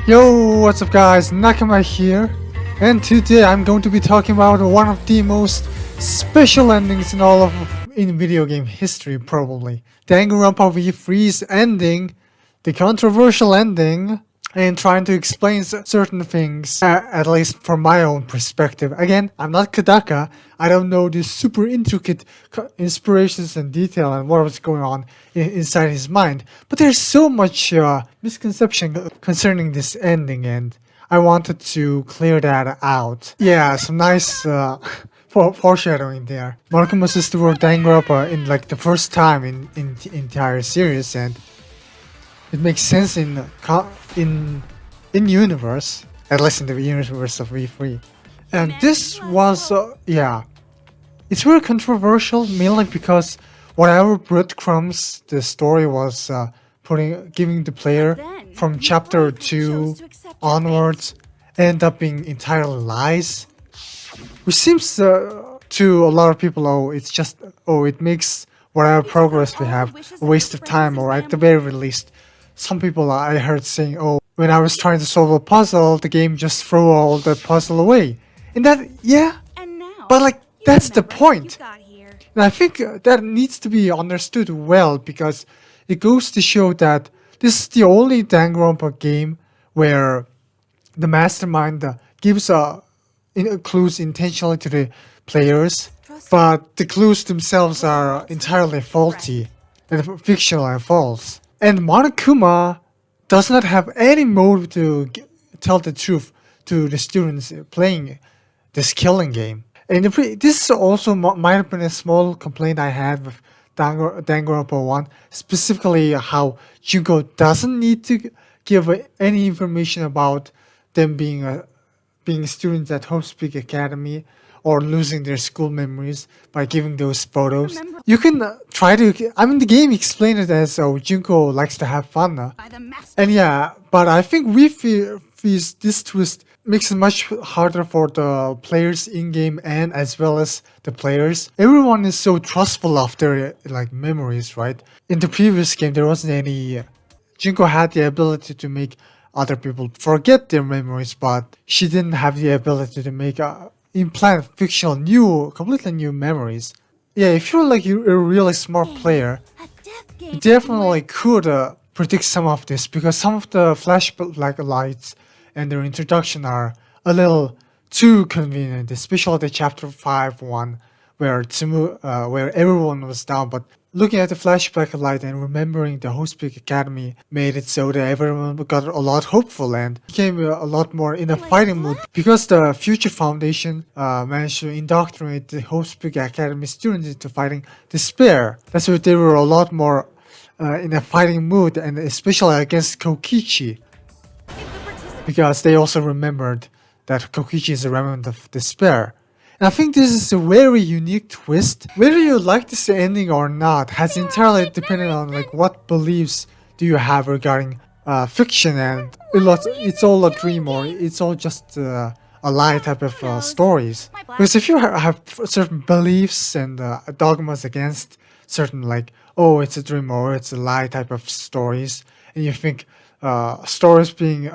Yo, what's up guys, Nakama here, and today I'm going to be talking about one of the most special endings in all of video game history probably. Danganronpa V3's ending, the controversial ending, and trying to explain certain things, at least from my own perspective. Again, I'm not Kadaka, I don't know the super intricate inspirations and detail and what was going on inside his mind, but there's so much misconception concerning this ending, and I wanted to clear that out. Yeah, some nice foreshadowing there. Markumus is the word Danganronpa in like the first time in the entire series, and it makes sense in universe, at least in the universe of V3. And this was it's very controversial, mainly because whatever breadcrumbs the story was giving the player from chapter 2 onwards end up being entirely lies, which seems to a lot of people, it makes whatever progress we have a waste of time, or at the very least, some people I heard saying, oh, when I was trying to solve a puzzle, the game just threw all the puzzle away. And that, yeah, but like, that's the point. And I think that needs to be understood well, because it goes to show that this is the only Danganronpa game where the mastermind gives clues intentionally to the players, but the clues themselves are entirely faulty and fictional and false. And Monokuma does not have any motive to tell the truth to the students playing this killing game. And this also might have been a small complaint I had with Danganronpa 1, specifically how Junko doesn't need to give any information about them being students at Hope Peak Academy or losing their school memories by giving those photos. You can try to, the game explained it as Junko likes to have fun. And yeah, but I think this twist makes it much harder for the players in-game and as well as the players. Everyone is so trustful of their memories, right? In the previous game, there wasn't any... Junko had the ability to make other people forget their memories, but she didn't have the ability to make implant fictional completely new memories. Yeah, if you're a really smart player, you definitely could predict some of this, because some of the flashback lights and their introduction are a little too convenient, especially the chapter 5 one where everyone was down, but looking at the flashback light and remembering the Host Peak Academy made it so that everyone got a lot hopeful and became a lot more in a fighting mood, because the Future Foundation managed to indoctrinate the Host Peak Academy students into fighting despair. That's why they were a lot more in a fighting mood, and especially against Kokichi, because they also remembered that Kokichi is a remnant of despair. And I think this is a very unique twist. Whether you like this ending or not has entirely depended on what beliefs do you have regarding fiction, and it's all a dream, or it's all just a lie type of stories. Because if you have certain beliefs and dogmas against certain oh, it's a dream or it's a lie type of stories, and you think stories being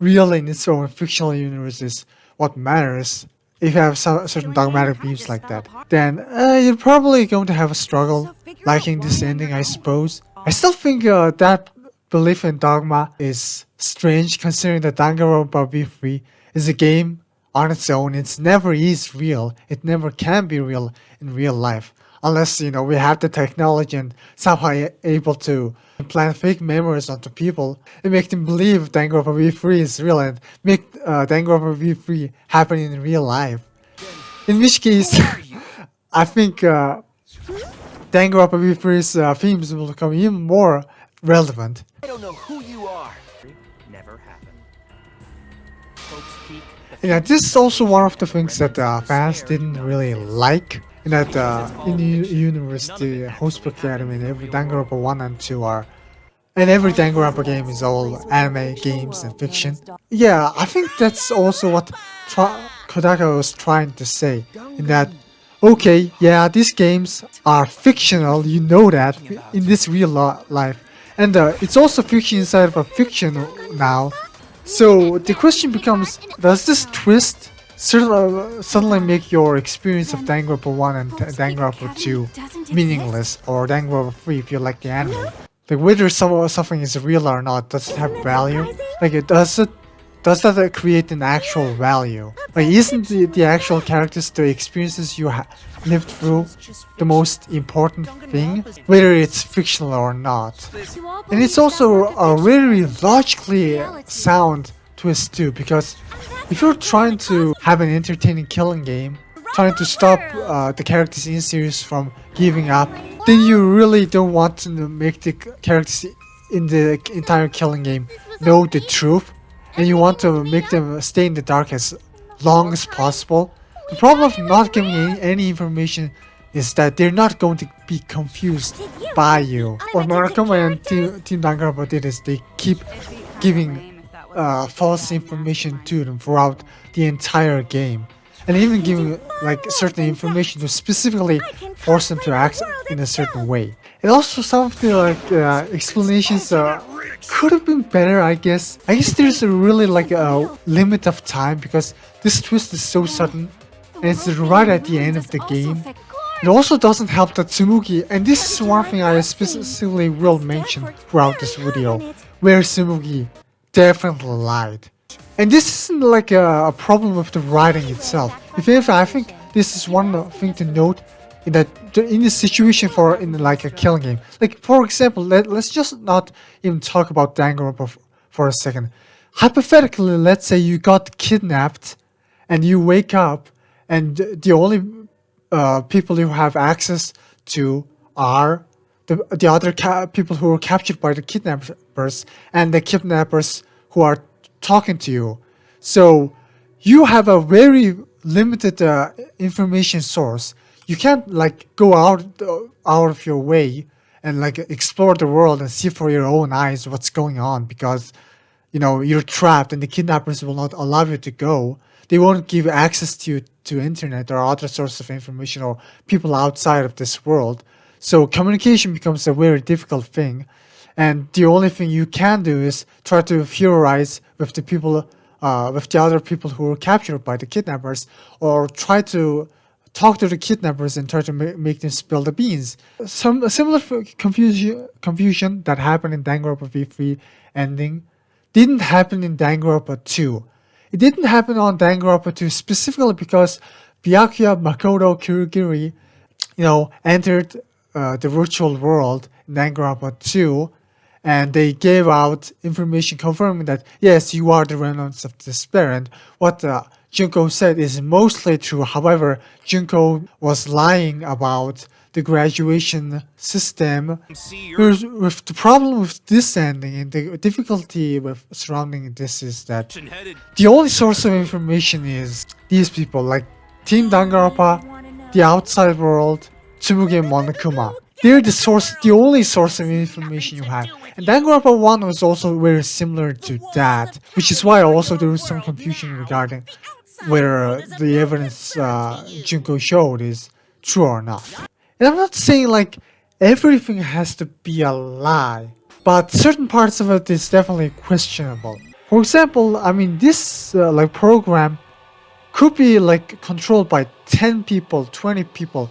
real in its own fictional universe is what matters, if you have certain dogmatic beliefs like that, then you're probably going to have a struggle liking this ending, I suppose. I still think that belief in dogma is strange, considering that Danganronpa V3 is a game on its own. It never is real. It never can be real in real life, unless we have the technology and somehow able to implant fake memories onto people and make them believe Danganronpa V3 is real, and make Danganronpa V3 happen in real life. In which case, I think Danganronpa V3's themes will become even more relevant. I don't know who you are. Never happened. Yeah, this is also one of the things that fans didn't really like. In that in the universe, the Host Academy and every Danganronpa 1 and 2 are, and every Danganronpa game is all anime games and fiction. Yeah, I think that's also what Kodaka was trying to say, in that, okay, yeah, these games are fictional, you know that, in this real life, and it's also fiction inside of a fiction now, So the question becomes, does this twist suddenly make your experience of Danganronpa 1 and Danganronpa 2 meaningless, or Danganronpa 3 if you like the anime? Like whether something is real or not, does it have value? Like does that create an actual value? Like isn't the actual characters, the experiences you lived through, the most important thing, whether it's fictional or not? And it's also a very logically sound twist too, because if you're trying to have an entertaining killing game, trying to stop the characters in series from giving up, then you really don't want to make the characters in the entire killing game know the truth, and you want to make them stay in the dark as long as possible. The problem of not giving any information is that they're not going to be confused by you. What Murakami and Team Danganronpa did is they keep giving false information to them throughout the entire game, and even giving like certain information to specifically force them to act in a certain way. And also some of the explanations could have been better, I guess. I guess there's a really like a limit of time, because this twist is so sudden and it's right at the end of the game. It also doesn't help that Tsumugi, and this is one thing I specifically will mention throughout this video, where Tsumugi definitely lied. And this isn't like a problem with the writing itself. If anything, I think this is one thing to note, in that in this situation in like a killing game. Like for example, let's just not even talk about Danganronpa for a second. Hypothetically, let's say you got kidnapped and you wake up and the only people you have access to are the other people who were captured by the kidnappers and the kidnappers who are talking to you. So you have a very limited information source. You can't like go out of your way and like explore the world and see for your own eyes what's going on, because you know you're trapped and the kidnappers will not allow you to go. They won't give access to you to internet or other sources of information or people outside of this world. So communication becomes a very difficult thing, and the only thing you can do is try to theorize with the people, with the other people who were captured by the kidnappers, or try to talk to the kidnappers and try to make them spill the beans. A similar confusion that happened in Danganronpa V3 ending didn't happen in Danganronpa 2. It didn't happen on Danganronpa 2 specifically because Byakuya, Makoto, Kirigiri, entered the virtual world in Danganronpa 2, and they gave out information confirming that yes, you are the remnants of despair, and what Junko said is mostly true. However, Junko was lying about the graduation system. With the problem with this ending and the difficulty with surrounding this is that the only source of information is these people, like Team Danganronpa, the outside world, Tsumugi and Monokuma. They're the only source of information you have. And Danganronpa 1 was also very similar to that, which is why also there was some confusion regarding whether the evidence Junko showed is true or not. And I'm not saying like everything has to be a lie, but certain parts of it is definitely questionable. For example, I mean, this program could be like controlled by 10 people, 20 people.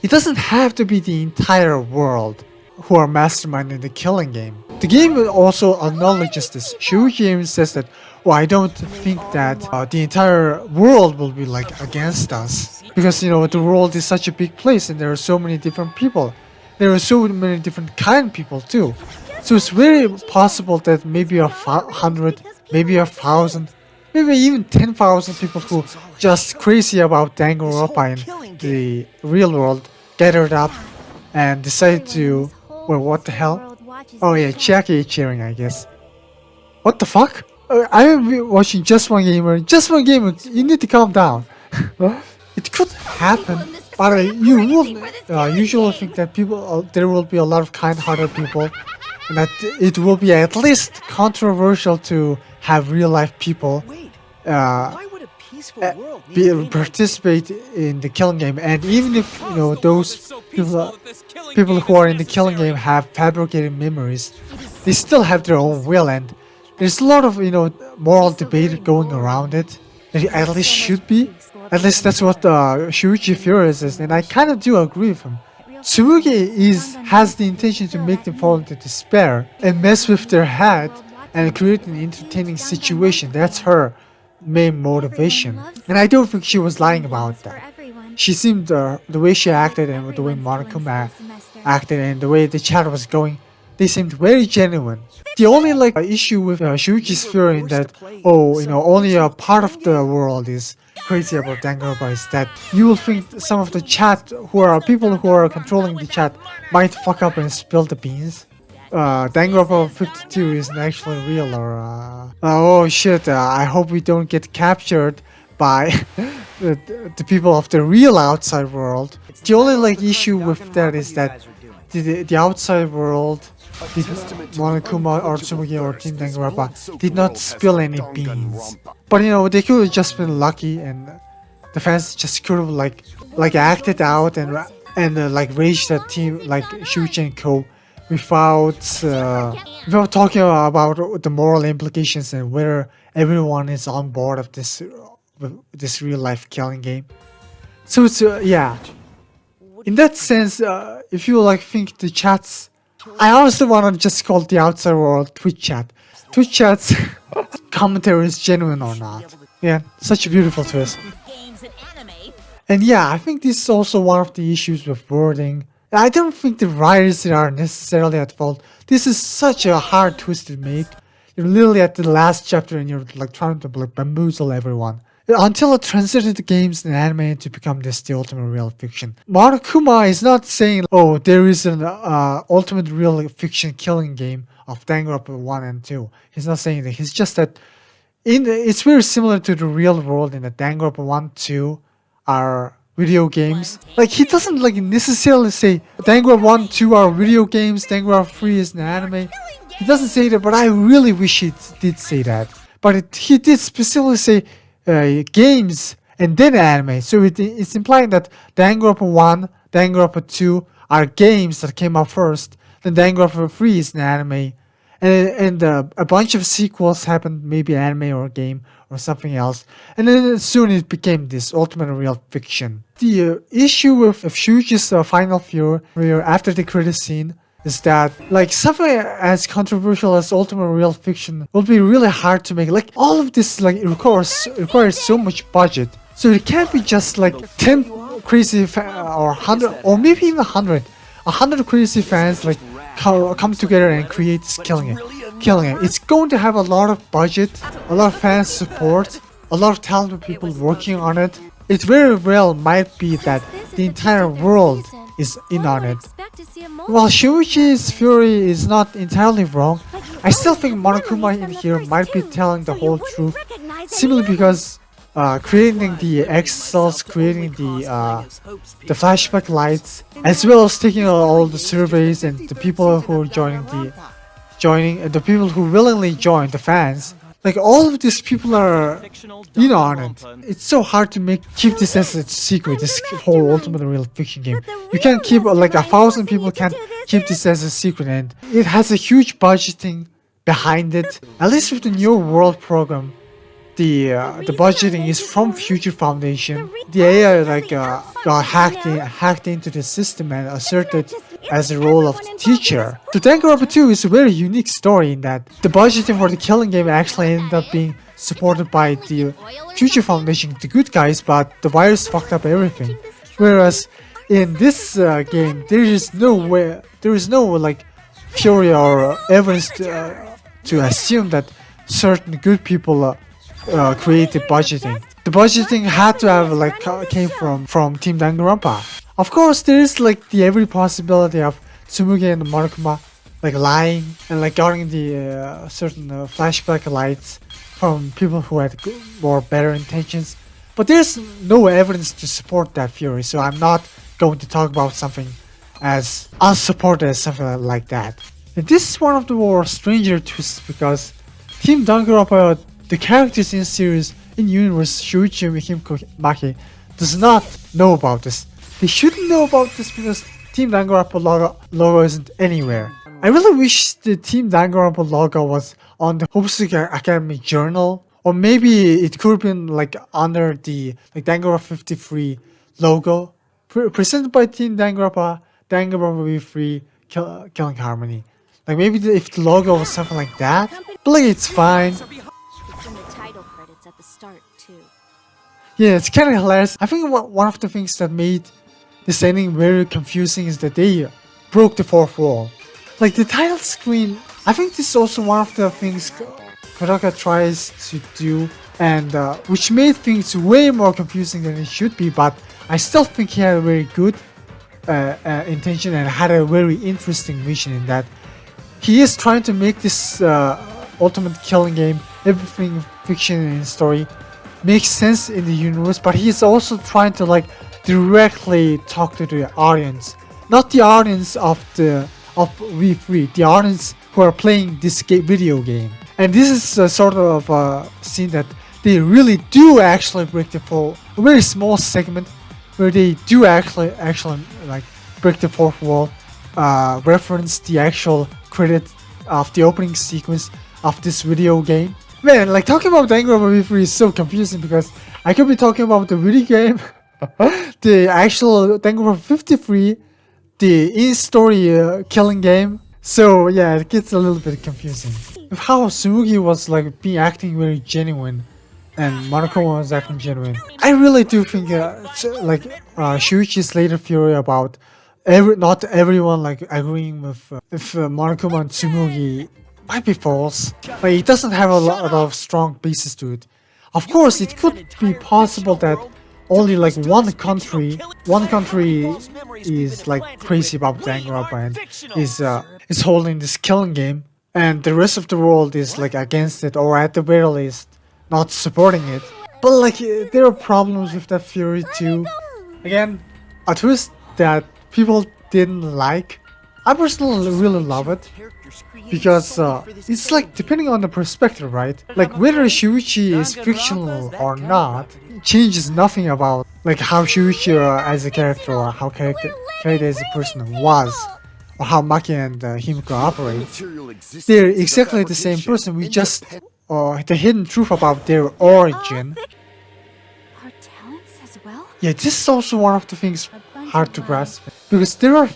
It doesn't have to be the entire world who are masterminding the killing game. The game also acknowledges this. Shuichi even says that, well, I don't think that the entire world will be like against us, because the world is such a big place and there are so many different people. There are so many different kind of people too. So it's very possible that maybe 100, maybe 1,000, maybe even 10,000 people who just crazy about Danganronpa in the real world gathered up and decided to, well, what the hell? Oh yeah, Jackie cheering, I guess. What the fuck? I'm watching Just One Gamer. Just One Gamer, you need to calm down. It could happen, but you will usually think that there will be a lot of kind-hearted people, and that it will be at least controversial to have real-life people participate in the killing game. And even if those people who are in the killing game have fabricated memories, they still have their own will, and There's a lot of, moral debate going around it. There at least should be. At least that's what Shuichi Furious is, and I kind of do agree with him. Tsurugi has the intention to make them fall into despair and mess with their head and create an entertaining situation. That's her main motivation. And I don't think she was lying about that. She seemed, the way she acted and the way Monokuma acted and the way the chat was going, they seemed very genuine. The only issue with Shuichi's theory that, only a part of the world is crazy about Danganronpa is that you will think some of the chat people who are controlling the chat might fuck up and spill the beans. Danganronpa 52 isn't actually real, or oh shit, I hope we don't get captured by the people of the real outside world. The only issue with that is that the outside world, Monokuma or Tsumugi or Team Danganronpa did not spill any beans. But they could have just been lucky, and the fans just could have acted out and raged at team like Shuichi and Co. without talking about the moral implications and whether everyone is on board of this real life killing game. So it's yeah. In that sense, if you think the chats, I honestly want to just call the outside world Twitch chat. Twitch chats commentary is genuine or not. Yeah, such a beautiful twist. And yeah, I think this is also one of the issues with wording. I don't think the writers are necessarily at fault. This is such a hard twist to make. You're literally at the last chapter and you're trying to bamboozle everyone. Until it transited the games and anime to become the ultimate real fiction. Monokuma is not saying, oh, there is an ultimate real fiction killing game of Danganronpa 1 and 2. He's not saying that. He's just that it's very similar to the real world in the Danganronpa 1, 2 are video games. He doesn't necessarily say Danganronpa 1, 2 are video games, Danganronpa 3 is an anime. He doesn't say that, but I really wish he did say that. But he did specifically say games and then anime, so it's implying that Danganronpa 1, Danganronpa 2 are games that came out first, then Danganronpa 3 is an anime, and a bunch of sequels happened, maybe anime or game or something else, and then soon it became this ultimate real fiction. The issue with Shuichi's final theory after the credit scene is that something as controversial as ultimate real fiction will be really hard to make. All of this it requires so much budget, so it can't be just 10 crazy or 100 or maybe even 100 crazy fans come together and create this killing it. It's going to have a lot of budget, a lot of fan support, a lot of talented people working on it. It very well might be that the entire world is in on it. While Shuichi's theory is not entirely wrong, I still think Monokuma in here might be telling the whole truth, simply because creating the X cells, creating the flashback lights, as well as taking all the surveys and the people who are joining and the people who willingly join, the fans. All of these people are in on it. It's so hard to keep this as a secret, this whole ultimate real fiction game. You can't keep 1,000 people can't keep this as a secret, and it has a huge budgeting behind it. At least with the New World program, the budgeting is from Future Foundation. The AI got hacked into the system and asserted as the role of the teacher. The Danganronpa 2 is a very unique story in that the budgeting for the killing game actually ended up being supported by the Future Foundation, the good guys, but the virus fucked up everything. Whereas in this game, there is no theory or evidence to assume that certain good people created budgeting. The budgeting had to have came from Team Danganronpa. Of course, there is every possibility of Tsumugi and Monokuma lying and getting the certain flashback lights from people who had more better intentions. But there's no evidence to support that theory, so I'm not going to talk about something as unsupported as something like that. And this is one of the more stranger twists because Team Danganronpa, the characters in series in universe Shuichi Mihiko Maki, does not know about this. They shouldn't know about this because Team Danganronpa logo isn't anywhere. I really wish the Team Danganronpa logo was on the Hokusuka Academy journal, or maybe it could have been like under the like Danganronpa 53 logo, presented by Team Danganronpa, Danganronpa V3, Killing Harmony. Like maybe if the logo was something like that, but like it's fine. It's in the title credits at the start, too. Yeah, it's kind of hilarious. I think one of the things that made this ending very confusing is that they broke the fourth wall. Like the title screen, I think this is also one of the things Kodaka tries to do, and which made things way more confusing than it should be, but I still think he had a very good intention and had a very interesting vision in that he is trying to make this ultimate killing game, everything fiction and story, makes sense in the universe, but he is also trying to like directly talk to the audience, not the audience of V3, the audience who are playing this video game. And this is a sort of a scene that they really do actually break the fourth, a very small segment where they do actually like break the fourth wall, reference the actual credit of the opening sequence of this video game. Man, like talking about Danganronpa V3 is so confusing because I could be talking about the video game, the actual Danganronpa 53, the in-story killing game. So yeah, it gets a little bit confusing. With how Tsumugi was like acting very genuine, and Monokuma was acting genuine. I really do think Shuichi's later theory about not everyone like agreeing with Monokuma and Tsumugi might be false. Like it doesn't have a lot of strong basis to it. Of course, it could be possible that only like one country is like crazy about Danganronpa and is holding this killing game, and the rest of the world is like against it, or at the very least not supporting it. But like there are problems with that theory too. Again, a twist that people didn't like. I personally really love it because it's like depending on the perspective, right? Like whether Shuichi is fictional or not changes nothing about like how Shuichi as a character or how character as a person was, or how Maki and Himiko operate. They're exactly the same person. We just the hidden truth about their origin. Our talents as well? Yeah, this is also one of the things hard to grasp because there are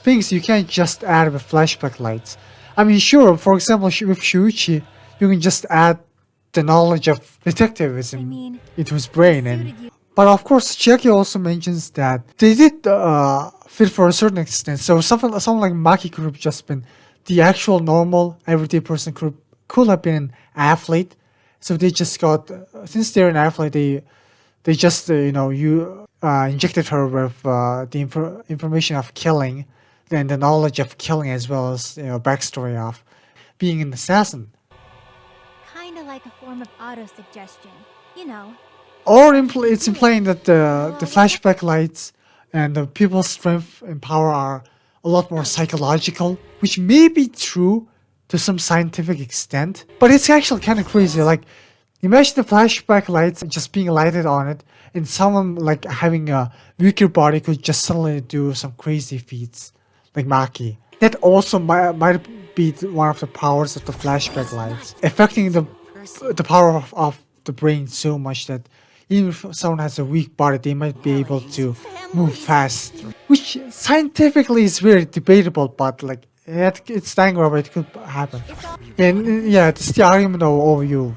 things you can't just add with flashback lights. I mean, sure, for example, with Shuichi, you can just add the knowledge of detectivism into his brain, but of course, Chiaki also mentions that they did fit for a certain extent. So someone like Maki could have just been the actual normal everyday person, could have been an athlete. So they just got since they're an athlete, they just injected her with the information of killing and the knowledge of killing, as well as backstory of being an assassin. Kinda like a form of auto-suggestion, you know. Or it's implying that the flashback lights and the people's strength and power are a lot more psychological, which may be true to some scientific extent, but it's actually kind of crazy. Like, imagine the flashback lights just being lighted on it, and someone like having a weaker body could just suddenly do some crazy feats, like Maki. That also might be one of the powers of the flashback lights, affecting the power of the brain so much that even if someone has a weak body, they might be able to move fast, which scientifically is very debatable, but like it's Danganronpa, it could happen. And yeah, this is the argument of overview.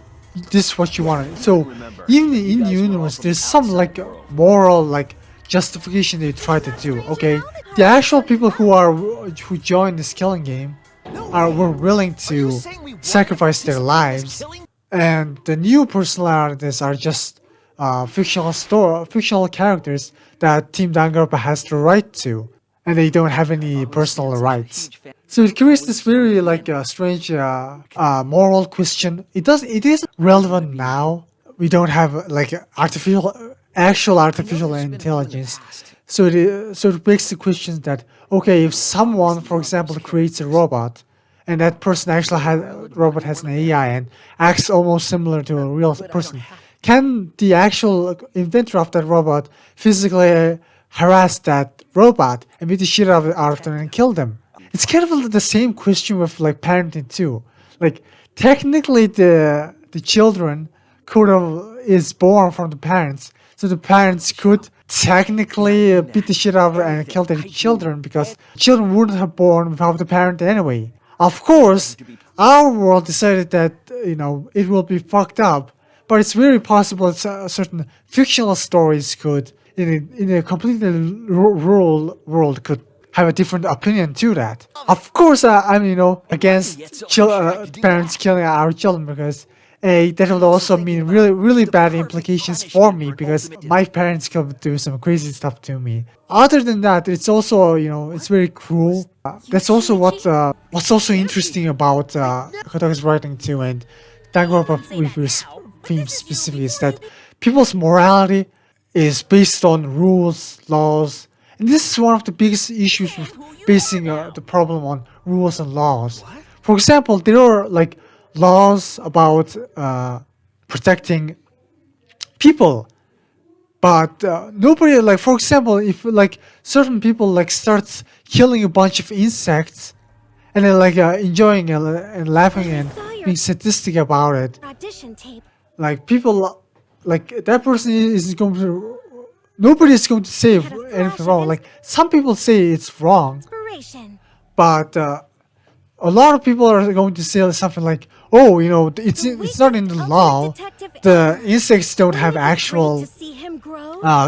This is what you wanted. So even in the universe, there's some like moral like justification they try to do. Okay, the actual people who joined this killing game were willing to sacrifice their lives, and the new personalities are just fictional characters that Team Danganronpa has the right to, and they don't have any personal rights. So it creates this very like strange moral question. It is relevant now. We don't have like actual artificial intelligence. So it begs the question that okay, if someone, for example, creates a robot, and that person actually robot has an AI and acts almost similar to a real person, can the actual inventor of that robot physically harass that robot and beat the shit out of them and kill them? it's kind of the same question with like parenting too. Like technically the children could have is born from the parents, so the parents could technically beat the shit out of and kill their children because children wouldn't have born without the parent anyway. Of course, our world decided that it will be fucked up, but it's very possible that certain fictional stories could, in a completely rural world, could have a different opinion to that. Of course, I'm against parents killing our children because that would also mean really really bad implications for me because my parents could do some crazy stuff to me. Other than that, it's also it's very cruel. That's also what's also interesting about Kotaku's writing too, and Danganronpa V3's theme specifically is that people's morality is based on rules, laws, and this is one of the biggest issues with basing the problem on rules and laws. For example, there are like laws about protecting people, but nobody, like, for example, if like certain people like starts killing a bunch of insects and then like enjoying and laughing and being sadistic about it, Audition tape. like people like that person is going to, nobody is going to say anything wrong. Like some people say it's wrong, Inspiration. but a lot of people are going to say something like, "Oh, it's not in the law. The insects don't have actual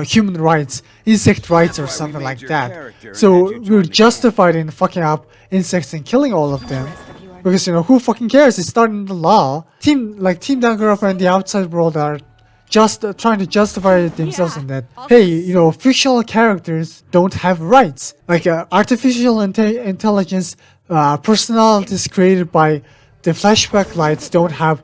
human rights, insect rights, or something like that. So we're justified in fucking up insects and killing all of them because who fucking cares? It's not in the law." Team Danganronpa and the outside world are just trying to justify themselves in that, hey, fictional characters don't have rights. Like artificial intelligence personalities created by the flashback lights don't have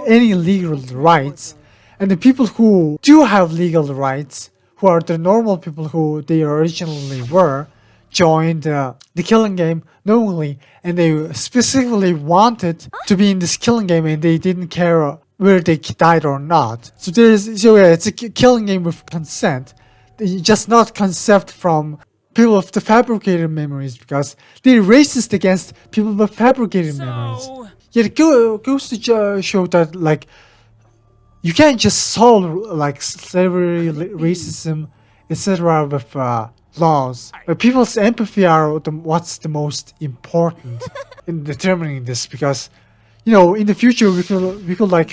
any legal rights, and the people who do have legal rights, who are the normal people who they originally were, joined the killing game knowingly, and they specifically wanted to be in this killing game, and they didn't care whether they died or not. So it's a killing game with consent, just not consent from people with the fabricated memories, because they're racist against people with fabricated memories. Yet it goes to show that like you can't just solve like slavery, racism, etc. with laws. People's empathy are what's the most important in determining this, because in the future we could like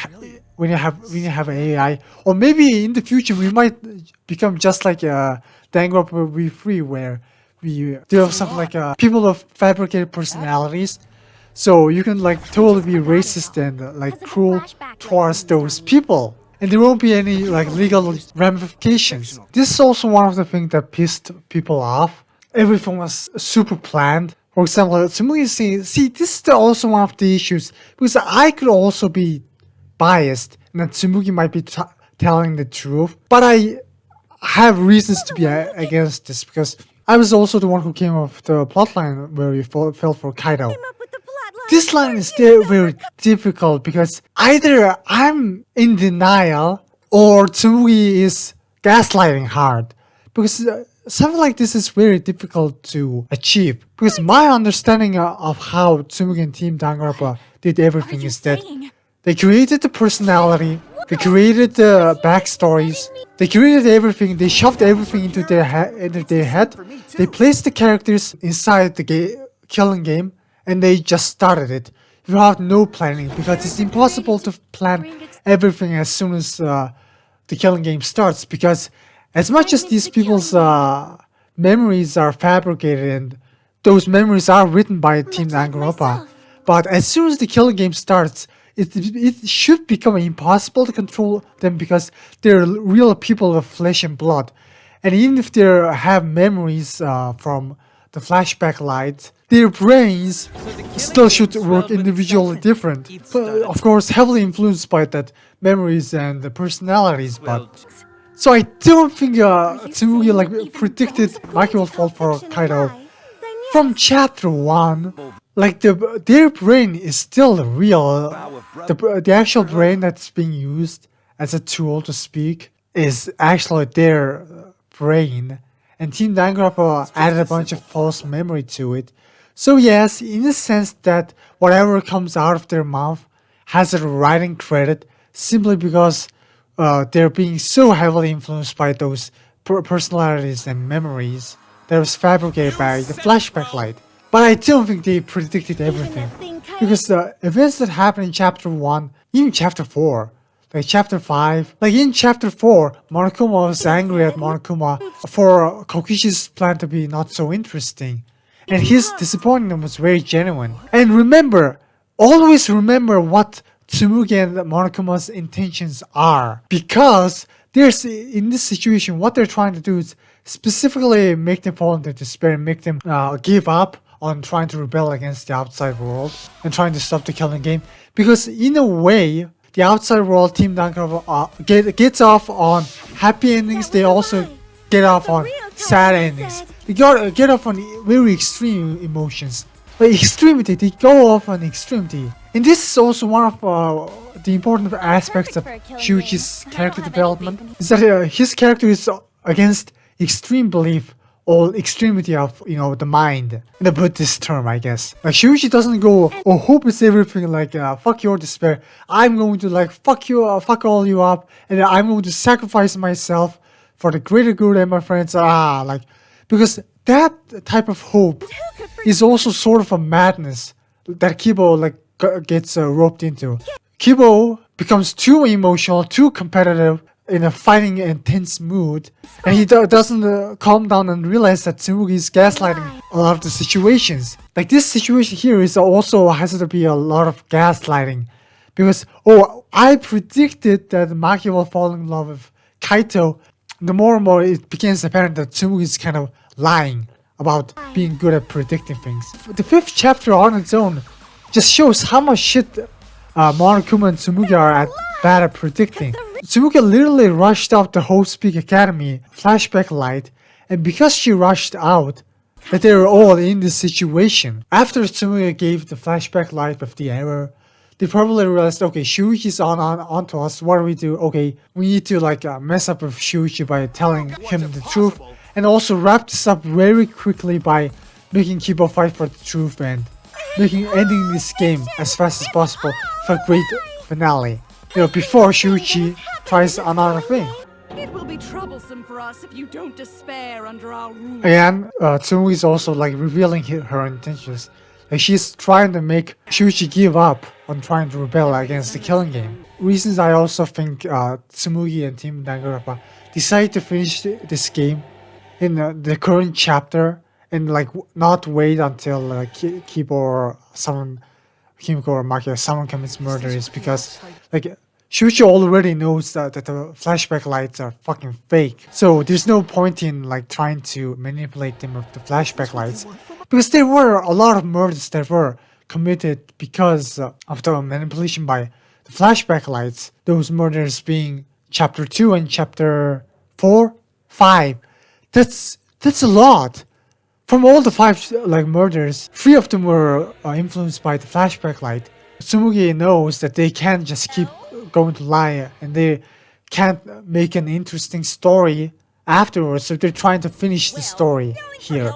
when you have AI, or maybe in the future we might become just like Danganronpa V3, where we do have something like people of fabricated personalities, so you can like totally be racist and like cruel towards those people, and there won't be any like legal ramifications. This is also one of the things that pissed people off. Everything was super planned. For example, Tsumugi is saying, see, this is also one of the issues, because I could also be biased, and that Tsumugi might be telling the truth, but I have reasons to be against this, because I was also the one who came up with the plotline where we fell for Kaido. This line is very difficult, because either I'm in denial or Tsumugi is gaslighting hard, because something like this is very difficult to achieve, because my understanding of how Tsumugi and Team Danganronpa did everything is that they created the personality, they created the backstories, they created everything, they shoved everything into their head, they placed the characters inside the killing game, and they just started it without no planning, because it's impossible to plan everything as soon as the killing game starts, because as much as these people's memories are fabricated and those memories are written by Team Danganronpa, but as soon as the killing game starts, it should become impossible to control them, because they're real people of flesh and blood. And even if they have memories from the flashback light, their brains still should work individually different. But of course, heavily influenced by that memories and the personalities. But so I don't think Tsumugi like predicted Maki will fall for Kaido from chapter 1. Like their brain is still real. The actual brain that's being used as a tool to speak is actually their brain, and Team Danganronpa added a bunch of false memory to it. So yes, in the sense that whatever comes out of their mouth has a writing credit simply because they're being so heavily influenced by those personalities and memories that was fabricated by the flashback light. But I don't think they predicted everything, because the events that happened in chapter 1, even chapter 4, like chapter 5, like in chapter 4, Monokuma was angry at Monokuma for Kokishi's plan to be not so interesting, and his disappointment was very genuine. And remember, always remember what Tsumugi and Monokuma's intentions are, because there's, in this situation, what they're trying to do is specifically make them fall into despair and make them give up on trying to rebel against the outside world and trying to stop the killing game. Because in a way, the outside world, Team Danganronpa gets off on happy endings. They also get off on sad endings. They get off on very extreme emotions. Like extremity, they go off on extremity. And this is also one of the important aspects of Shuichi's character development, is that his character is against extreme belief or extremity of, the mind, in the Buddhist term, I guess. Like Shuichi doesn't go, oh, hope is everything, like fuck your despair, I'm going to like fuck you, fuck all you up, and I'm going to sacrifice myself for the greater good and my friends, because that type of hope is also sort of a madness that Kibo gets roped into. Kibo becomes too emotional, too competitive, in a fighting intense mood, and he doesn't calm down and realize that Tsumugi is gaslighting a lot of the situations. Like this situation here is also has to be a lot of gaslighting, because I predicted that Maki will fall in love with Kaito. The more and more it becomes apparent that Tsumugi is kind of lying about being good at predicting things. The 5th chapter on its own just shows how much shit Monokuma and Tsumugi are bad at predicting. Tsumugi literally rushed out the Hope Speak Academy flashback light, and because she rushed out, that they were all in this situation. After Tsumugi gave the flashback light with the error, they probably realized, okay, Shuichi's onto us, what do we do? Okay, we need to mess up with Shuichi by telling him the truth, and also wrap this up very quickly by making Kibo fight for the truth and ending this game as fast as possible for a great finale. Before Shuichi tries another thing. It will be troublesome for us if you don't despair under our rule. And Tsumugi is also revealing her intentions. She's trying to make Shuichi give up on trying to rebel against the killing game. Reasons I also think Tsumugi and Team Danganronpa decided to finish this game in the current chapter and not wait until Kimiko or Maki, someone commits murder, is because Shuichi already knows that the flashback lights are fucking fake. So there's no point in trying to manipulate them with the flashback lights, because there were a lot of murders that were committed because of the manipulation by the flashback lights. Those murders being chapter 2 and chapter 4, 5. That's a lot. From all the 5 murders, 3 of them were influenced by the flashback light. Tsumugi knows that they can't just keep going to lie, and they can't make an interesting story afterwards, so they're trying to finish the story here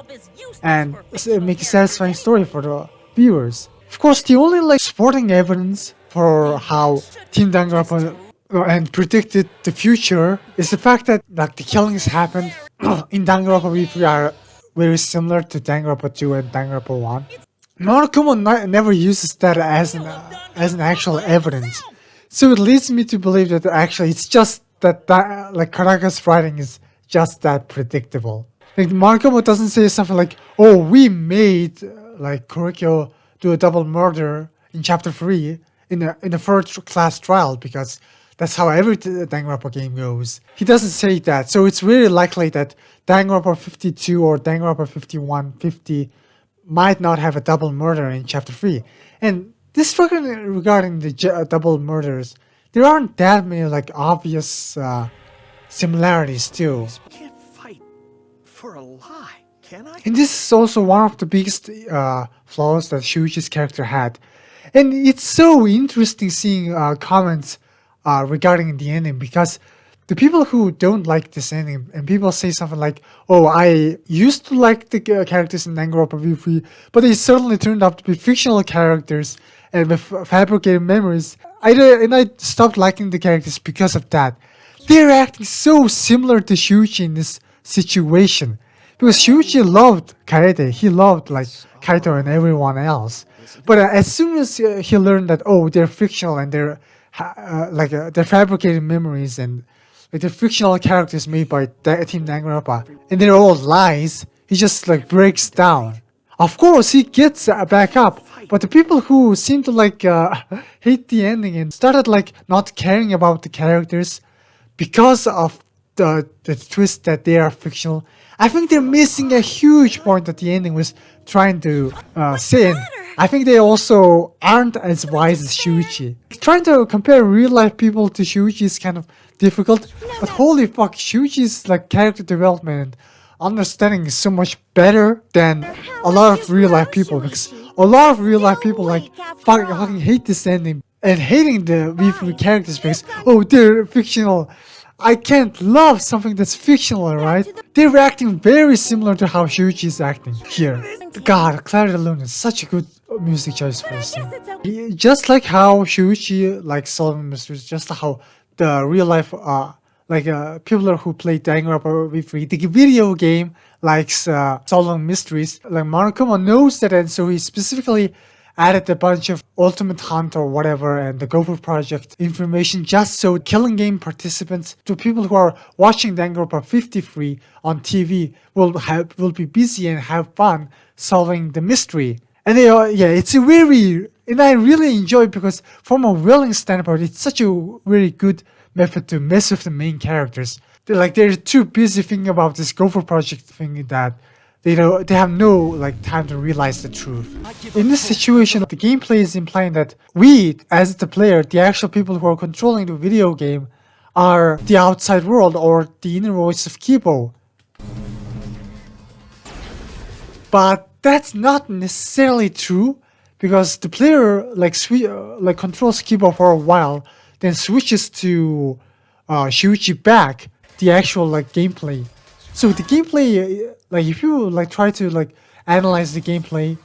and make a satisfying story for the viewers. Of course, the only supporting evidence for how Team Danganronpa and predicted the future is the fact that the killings happened in Danganronpa V3 are very similar to Danganronpa 2 and Danganronpa 1. Monokuma never uses that as an actual evidence. So it leads me to believe that actually it's just that Karaka's writing is just that predictable. Monokuma doesn't say something like, oh, we made Kurikyo do a double murder in chapter 3 in a first class trial, because that's how every Danganronpa game goes. He doesn't say that, so it's really likely that Danganronpa 52 or Danganronpa 51, 50 might not have a double murder in chapter 3. And this regarding the double murders, there aren't that many obvious similarities too. I can't fight for a lie, can I? And this is also one of the biggest flaws that Shuichi's character had. And it's so interesting seeing comments regarding the ending, because the people who don't like this ending, and people say something like, "Oh, I used to like the characters in Danganronpa V3, but they certainly turned out to be fictional characters and with fabricated memories. I stopped liking the characters because of that." They're acting so similar to Shuichi in this situation. Because Shuichi loved Kaede, he loved like Kaito and everyone else. But as soon as he learned that, oh, they're fictional and they're they're fabricated memories and like they're fictional characters made by Team Danganronpa and they're all lies, he just like breaks down. Of course, he gets back up, but the people who seem to like hate the ending and started like not caring about the characters because of the twist that they are fictional, I think they're missing a huge point that the ending was trying to say. And I think they also aren't as wise as Shuichi. Trying to compare real life people to Shuichi is kind of difficult, but holy fuck, Shuichi's like character development and understanding is so much better than a lot of real life people, because a lot of real life people like fucking hate this ending and hating the V3 characters because, oh, they're fictional. I can't love something that's fictional, right? They're acting very similar to how Shuichi is acting here. God, Clara Luna is such a good music choice for this scene. Just like how Shuichi likes solving mysteries, just like how the real life people who play Danganronpa V3, the video game, likes solving mysteries. Like Marukuma knows that, and so he specifically added a bunch of Ultimate Hunt or whatever and the Gopher Project information just so killing game participants, to people who are watching Danganronpa 53 on TV, will be busy and have fun solving the mystery. And it's a very, and I really enjoy it because from a willing standpoint, it's such a very good method to mess with the main characters. They're too busy thinking about this Gopher Project thing that they have no like time to realize the truth. In this situation, the gameplay is implying that we, as the player, the actual people who are controlling the video game, are the outside world or the inner voice of Kibo. But that's not necessarily true, because the player controls Kibo for a while, then switches to Shuichi back, the actual gameplay. So the gameplay, if you try to analyze the gameplay,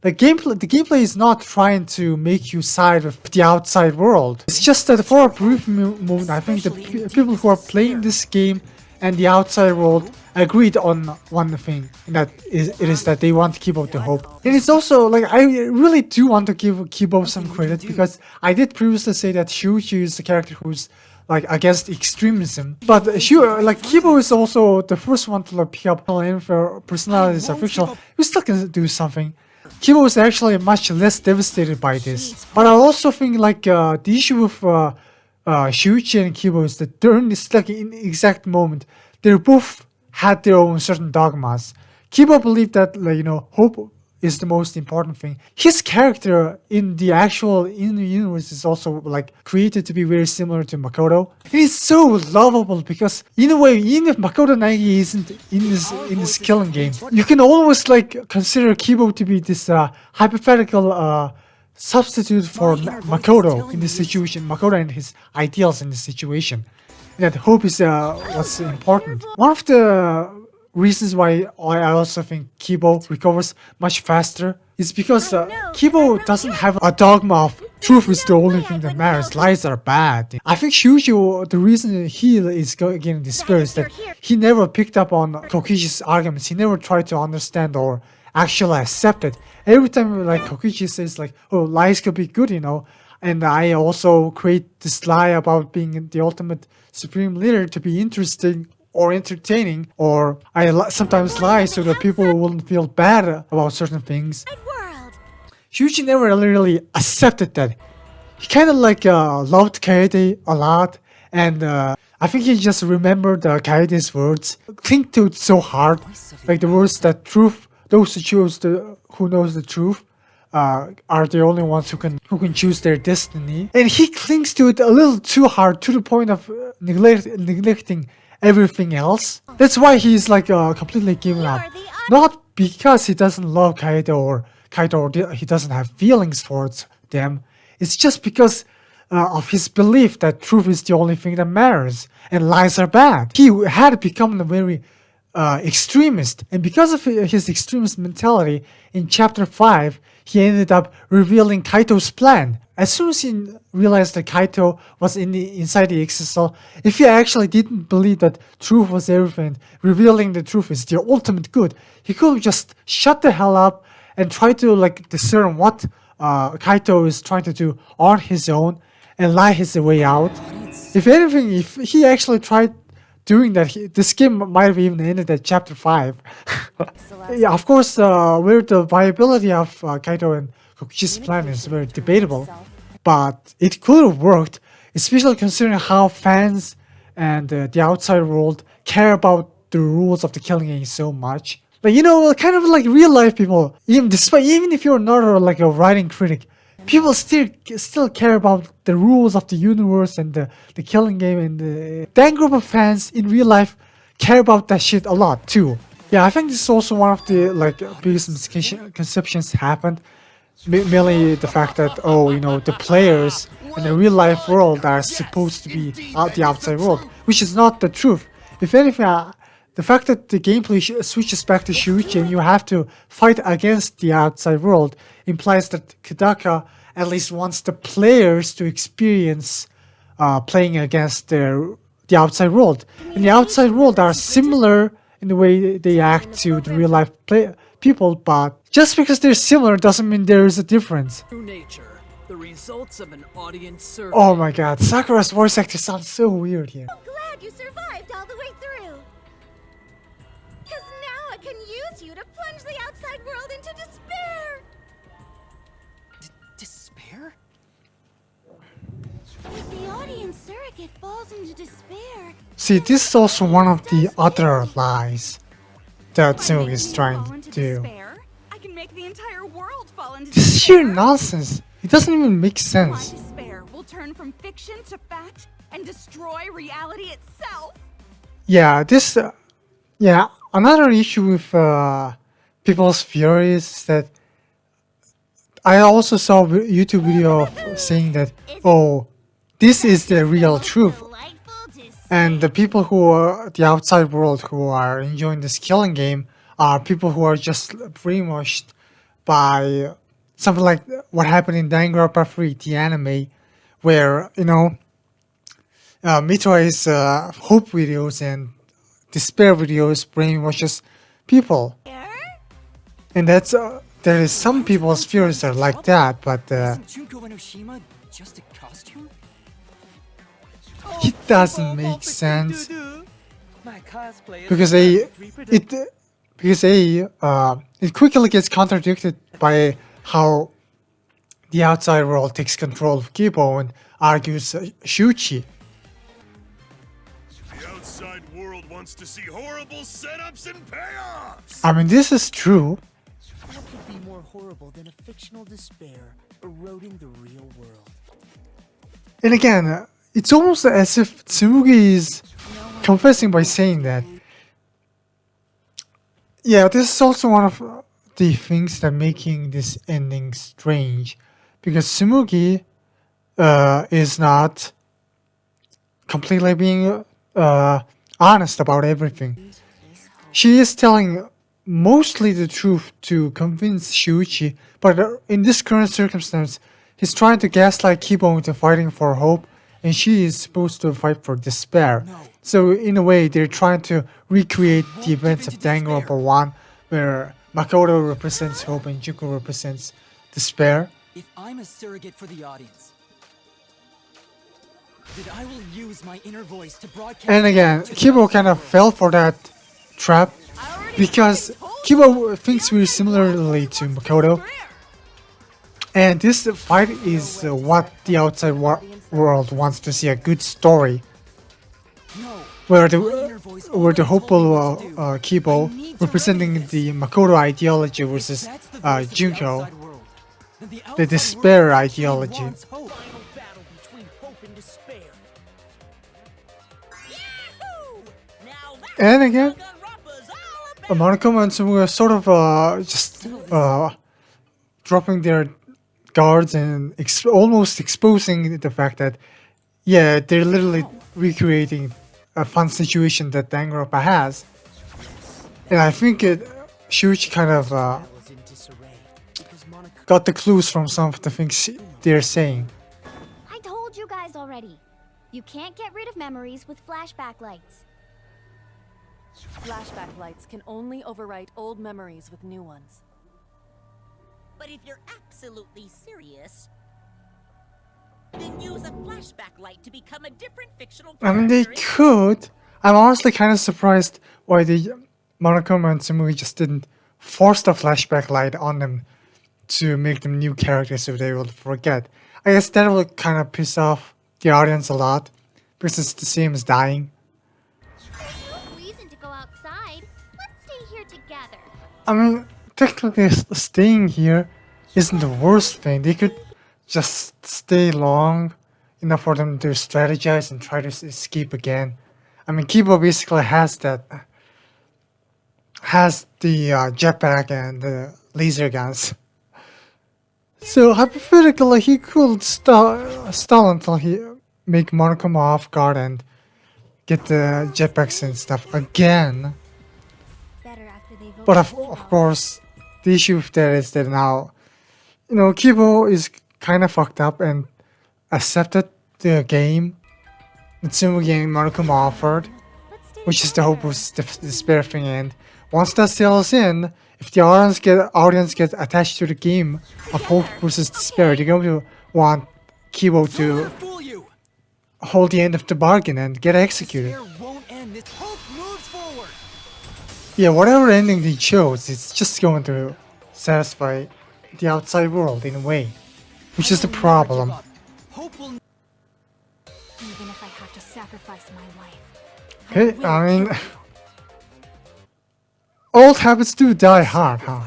the gameplay is not trying to make you side with the outside world. It's just that for a brief moment, I think the people who are playing this game and the outside world agreed on one thing, and that it is that they want to keep up the hope. And it's also I really do want to give Kibo some credit, because I did previously say that Shuichi is the character who's against extremism, but Kibo is also the first one to pick up for personalities are fictional. We still can do something. Kibo is actually much less devastated by this, but I also think the issue with Shuichi and Kibo is that during this in the exact moment, they both had their own certain dogmas. Kibo believed that hope is the most important thing. His character in the universe is also created to be very similar to Makoto. He's so lovable because in a way, even if Makoto Naegi isn't in this killing game, you can always consider Kibo to be this hypothetical substitute for Makoto in this situation. Makoto and his ideals in this situation. That hope is what's important. One of the reasons why I also think Kibo recovers much faster is because Kibo doesn't have a dogma of truth is the only thing that matters, lies are bad. I think Shuichi, the reason he is getting despair is that he never picked up on Kokichi's arguments. He never tried to understand or actually accept it. Every time Kokichi says oh, lies could be good, and I also create this lie about being the ultimate supreme leader to be interesting or entertaining, or I sometimes lie so that people wouldn't feel bad about certain things. Shuichi never really accepted that. He kind of loved Kaede a lot, and I think he just remembered Kaede's words, cling to it so hard, the words that those who knows the truth are the only ones who can choose their destiny, and he clings to it a little too hard to the point of neglecting everything else. That's why he's completely given up. Not because he doesn't love Kaito or he doesn't have feelings towards them. It's just because of his belief that truth is the only thing that matters and lies are bad. He had become a very extremist, and because of his extremist mentality, in chapter 5, he ended up revealing Kaito's plan. As soon as he realized that Kaito was inside the XSL, if he actually didn't believe that truth was everything, revealing the truth is the ultimate good, he could have just shut the hell up and try to like discern what Kaito is trying to do on his own and lie his way out. If anything, if he actually tried doing that, this game might have even ended at chapter 5. Yeah, of course, where the viability of Kaito and Kokichi's plan is very debatable, but it could have worked, especially considering how fans and the outside world care about the rules of the killing game so much. Like, you know, kind of like real life people, even if you're not like a writing critic, people still care about the rules of the universe and the killing game, and the Danganronpa fans in real life care about that shit a lot too. Yeah, I think this is also one of the like biggest misconceptions happened. Merely the fact that, oh, you know, the players in the real life world are supposed to be the outside world, which is not the truth. If anything, the fact that the gameplay switches back to Shuichi and you have to fight against the outside world implies that Kodaka at least wants the players to experience playing against the outside world. And the outside world are similar in the way they act to the real life people, but just because they're similar doesn't mean there is a difference. True nature, the results of an audience survey. Oh my god, Sakura's voice actor sounds so weird here. I'm glad you survived all the way through. Because now I can use you to plunge the outside world into despair. Despair? If the audience surrogate falls into despair, See, this is also one of the other lies that Tsung is trying to do. Despair? I can make the entire world fall into This is despair. sheer nonsense. It doesn't even make My sense. despair will turn from fiction to fact and destroy reality itself. Yeah, this. Yeah, another issue with people's theories is that I also saw a YouTube video of saying that, oh, this is the real truth. And the people who are the outside world who are enjoying this killing game are people who are just brainwashed by something like what happened in Danganronpa 3, the anime, where, you know, Mitsui's hope videos and despair videos brainwashes people. And that's there is some people's fears are like that, but Isn't Junko Enoshima just a costume? it doesn't make sense My cosplay because it quickly gets contradicted by how the outside world takes control of Kibo and argues Shuichi. The outside world wants to see horrible setups and payoffs! I mean, this is true. What could be more horrible than a fictional despair eroding the real world? And again, it's almost as if Tsumugi is confessing by saying that. Yeah, this is also one of the things that making this ending strange, because Tsumugi is not completely being honest about everything. She is telling mostly the truth to convince Shuichi, but in this current circumstance, he's trying to gaslight Kibo into fighting for hope, and she is supposed to fight for despair. So in a way, they're trying to recreate the events of Danganronpa 1, where Makoto represents hope and Junko represents despair. If I'm a surrogate for the audience, then I will use my inner voice to broadcast. And again, Kibo kind of fell for that trap because Kibo thinks very similarly to Makoto. And this fight is what the outside world wants to see, a good story. Where the hopeful Kibo representing the Makoto ideology versus Junko, the despair ideology. Final battle between hope and despair. And again, Monokuma and Tsumugi are sort of just dropping their guards and almost exposing the fact that, yeah, they're literally recreating a fun situation that Danganronpa has. And I think Shuichi kind of was in disarray because Monokuma got the clues from some of the things they're saying. I told you guys already. You can't get rid of memories with flashback lights. Flashback lights can only overwrite old memories with new ones. But if you're absolutely serious, then use a flashback light to become a different fictional I mean, character. they could. I'm honestly kind of surprised why the Monokuma and Tsumui just didn't force the flashback light on them to make them new characters so they will forget. I guess that will kind of piss off the audience a lot because it's the same as dying. There's no reason to go outside. Let's stay here together. I mean, technically staying here isn't the worst thing. They could just stay long enough for them to strategize and try to escape again. I mean, Kibo basically has the jetpack and the laser guns. So hypothetically, he could stall until he make Monokuma off guard and get the jetpacks and stuff again. Better after they vote. But of course, the issue with that is that now, Kibo is kind of fucked up and accepted the game that Tsumugi and Monokuma offered, Let's stay which is the together. hopeless despair thing. And once that settles in, if the audience gets attached to the game of hope versus despair, they're going to want Kibo to Fool you! hold the end of the bargain and get executed. Despair won't end. This hope moves forward. Yeah, whatever ending they chose, it's just going to satisfy the outside world in a way, which is the problem. Hope will. Even if I have to sacrifice my life. Hey, I mean, old habits do die hard, huh?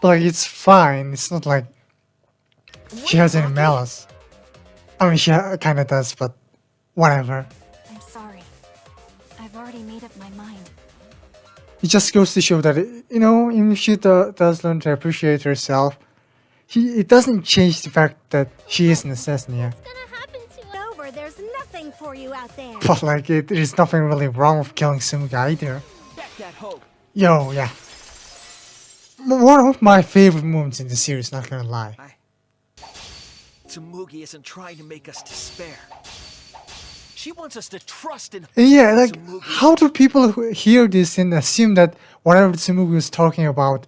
But like, it's fine. It's not like she has any malice. I mean, she kind of does, but whatever. I'm sorry. I've already made up my mind. It just goes to show that, even if she does learn to appreciate herself, it doesn't change the fact that she is an assassin, yeah. What's gonna happen to us? Over. There's nothing for you out there. But like, there's nothing really wrong with killing Tsumugi either. Back that hope. Yo, yeah. One of my favorite moments in the series, not gonna lie. Tsumugi isn't trying to make us despair. She wants us to trust in. And yeah, like, Tsumugi. how do people hear this and assume that whatever Tsumugi was talking about,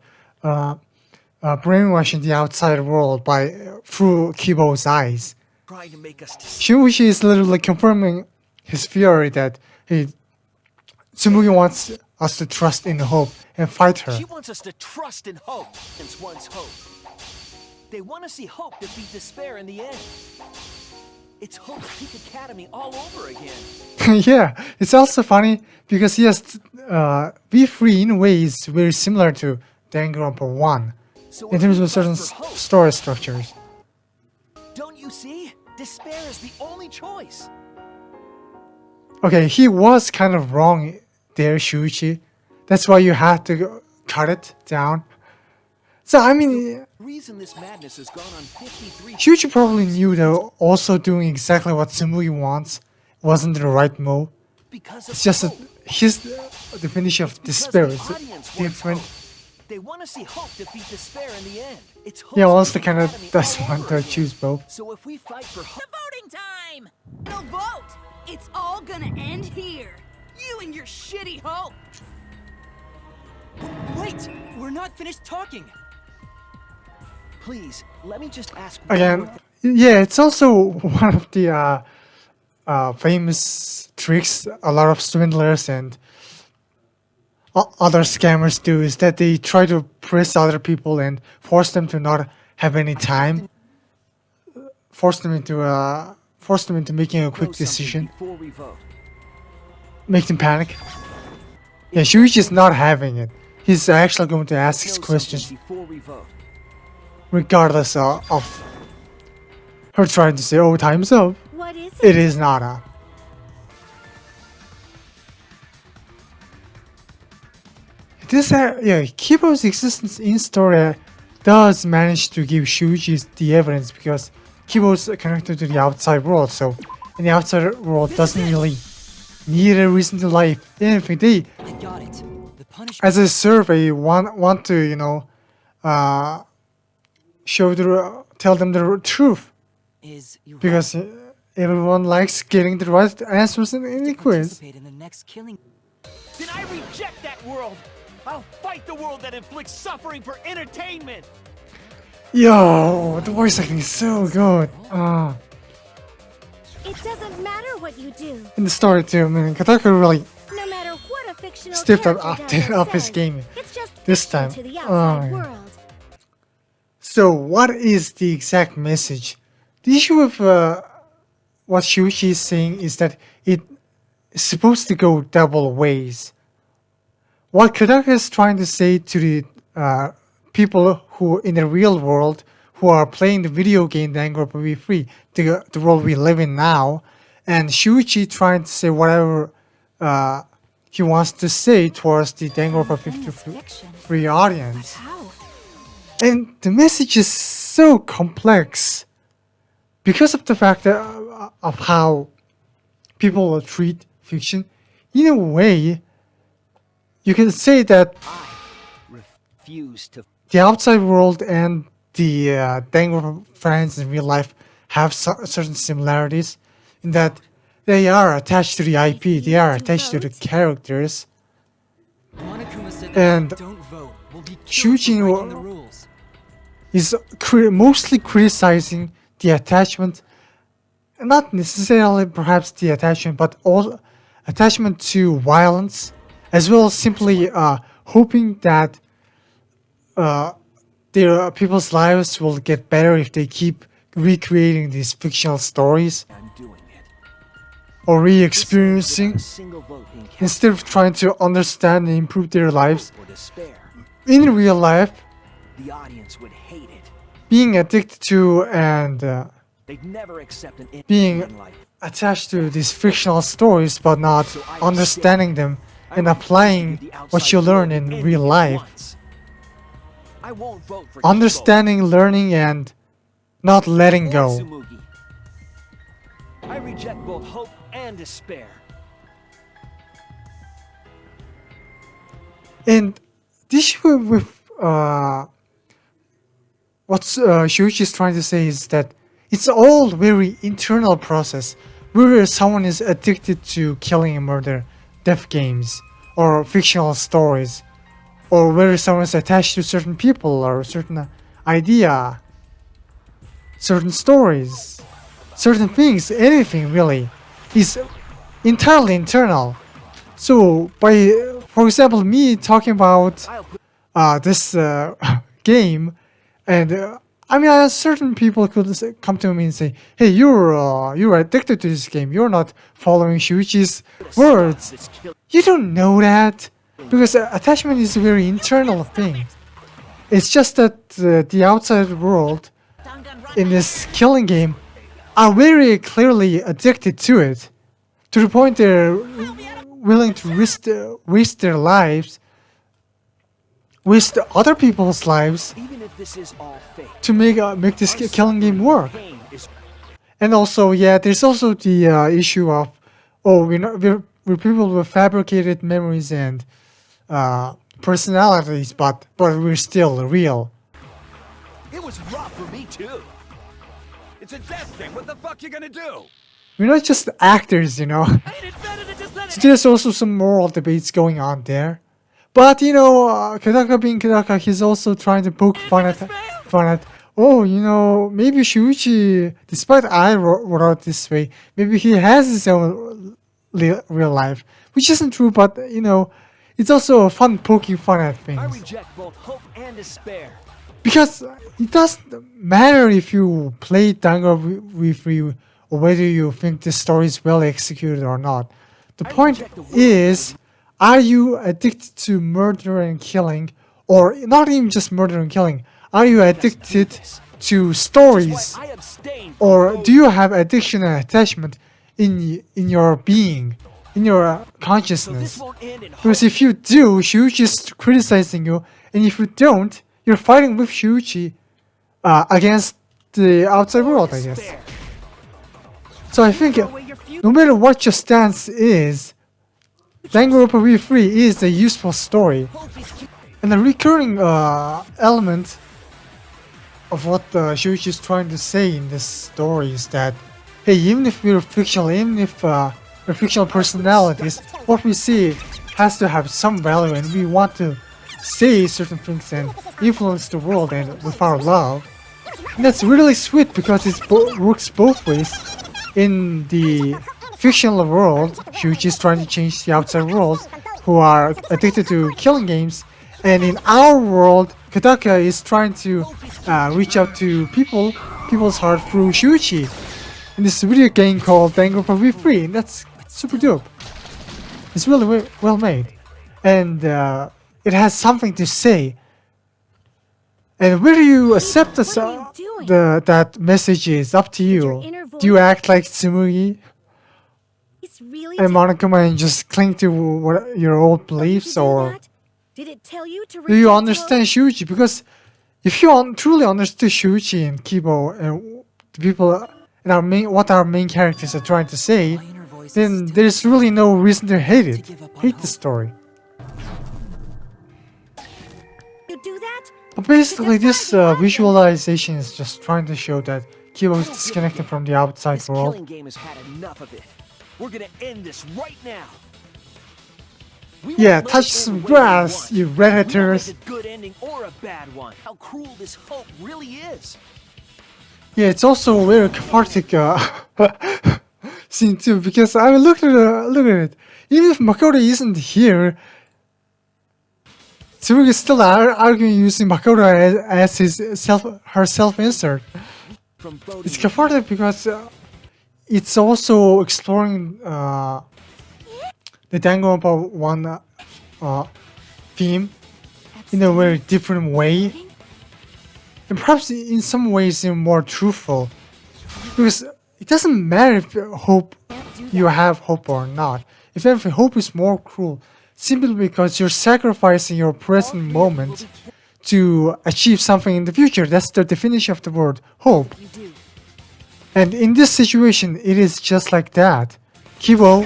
brainwashing the outside world through Kibo's eyes? Trying to make us despair. Shuichi is literally confirming his theory that Tsumugi wants us to trust in hope and fight her. She wants us to trust in hope. It's one's hope. They want to see hope defeat despair in the end. It's Hope's Peak Academy all over again. Yeah, it's also funny because yes, V3 in a way is very similar to Danganronpa 1 So in if terms we of certain fight for hope, story structures. don't you see? Despair is the only choice. Okay, he was kind of wrong there, Shuichi. That's why you had to cut it down. So I mean, Reason this madness has gone on 53 Shuichi probably knew that also doing exactly what Tsumugi wants wasn't the right move. because of It's just that hope. his definition of Because despair the is audience wants different. hope. They want to see hope defeat despair in the end. It's Hope's Yeah, also Peak kind of Academy does all want over to again. choose both. So if we fight for hope, The voting time! No vote! It's all gonna end here. You and your shitty hope. wait, we're not finished talking. Please, let me just ask Again, yeah, it's also one of the famous tricks a lot of swindlers and other scammers do is that they try to press other people and force them to not have any time, force them into making a quick decision, before we vote. make them panic. Yeah, Shuichi's not having it. He's actually going to ask his Know questions something before we vote. regardless of her trying to say, "Oh, time's up." What is It is not a. This, yeah, Kibo's existence in story does manage to give Shuichi the evidence because he was connected to the outside world, so and the outside world doesn't really need a reason to lie. Anything they, I got it. The punishment as a survey, want to tell them the truth is you because everyone likes getting the right answers in any quiz. participate in the next killing. Then I reject that world. I'll fight the world that inflicts suffering for entertainment. Yo, the voice acting is so good. It doesn't matter what you do. In the story too, I mean, Kotaku really No matter what a fictional stepped character up his says, game it's just this fiction time. to the outside Oh. world. So, what is the exact message? The issue with what Shuichi is saying is that it is supposed to go double ways. What Kodaku is trying to say to the people who in the real world who are playing the video game Danganronpa V3, the world we live in now, and Shuichi trying to say whatever he wants to say towards the Danganronpa V3 audience. How? And the message is so complex because of the fact that, of how people treat fiction. In a way, you can say that Refuse to. the outside world and the Danganronpa fans in real life have certain similarities in that they are attached to the IP, they are attached to the characters, Monokuma said and don't vote. We'll be Shuichi breaking the rules. is mostly criticizing the attachment, not necessarily perhaps the attachment, but all attachment to violence, as well as simply hoping that their people's lives will get better if they keep recreating these fictional stories I'm doing it. or Without re-experiencing a single vote being cast instead of trying to understand and improve their lives. or despair, In real life, the audience would hate it. being addicted to and They'd never accept an being in life. attached to these fictional stories but not understanding them I and refuse to applying give the what outside you learn world in anything real it life. wants. I won't vote for Understanding, learning, and not letting Kibo or go. Tsumugi. I reject both hope and despair. And the issue with what Shuichi is trying to say is that it's all very internal process, where someone is addicted to killing and murder, death games, or fictional stories, or where someone is attached to certain people or certain idea, certain stories, certain things, anything really, is entirely internal. So, for example, me talking about I'll put this game, and I mean, certain people could come to me and say, "Hey, you're addicted to this game. You're not following Shuichi's words." this kill. You don't know that because attachment is a very internal thing. It's just that the outside world in this killing game are very clearly addicted to it, to the point they're willing to risk their lives, risk other people's lives Even if this is all fake, to make this killing game work. pain is And also, yeah, there's also the issue of, oh, we're people with fabricated memories and personalities, but we're still real. It was rough for me too. It's a death thing. What the fuck you gonna do? We're not just actors, you know. So there's also some moral debates going on there. But you know, Kodaka being Kodaka, he's also trying to poke fun at. Oh, you know, maybe Shuichi, despite I wrote this way, maybe he has his own real life, which isn't true. But you know, it's also fun poking fun at I things reject both hope and despair. because it doesn't matter if you play Danganronpa V3 or whether you think the story is well executed or not. The point is, are you addicted to murder and killing, or not even just murder and killing? Are you addicted to stories, I abstain from or voting. do you have addiction and attachment in your being, in your So this consciousness? won't end in hope. Because if you do, she's just criticizing you, and if you don't, you're fighting with Shuichi against the outside world, I guess. Despair. So I think Throw away your future. no matter what your stance is, Danganronpa V3 is a useful story. Hope is keep- And the recurring element of what Shuichi is trying to say in this story is that, hey, even if we're fictional, even if we're fictional personalities, what we see has to have some value, and we want to say certain things and influence the world and with our love. And that's really sweet because it works both ways. In the fictional world, Shuichi is trying to change the outside world who are addicted to killing games. And in our world, Kodaka is trying to reach out to people's heart through Shuichi in this video game called Danganronpa V3, and that's super dope. It's really well made, and it has something to say. And whether you accept What are you doing? that message is up to your you. inner Do you voice- act like Tsumugi It's really and Monokuma and just cling to your old beliefs, or Did it tell you to do you reject understand Shuichi? Because if you truly understood Shuichi and Kibo and the people and what our main characters are trying to say, My inner voice then is there's really no reason to hate it. give up on Hate the hope. story. You do that? But basically, this visualization is just trying to show that Kibo is disconnected from the outside This world. killing game has had enough of it. We're gonna end this right now. We won't Yeah, let it touch end some the way we grass, want. you We won't make redditors. a good ending or a bad one. How cruel this hope really is. Yeah, it's also a very cathartic scene too, because I mean, look at it. Even if Makoto isn't here, Tsurugi is still arguing using Makoto as her self-insert. From Bodhi It's cathartic because it's also exploring the Danganronpa 1 theme in a very different way, and perhaps in some ways even more truthful, because it doesn't matter if you have hope or not. If anything, hope is more cruel simply because you're sacrificing your present moment to achieve something in the future. That's the definition of the word hope. You do. And in this situation, it is just like that. Kibo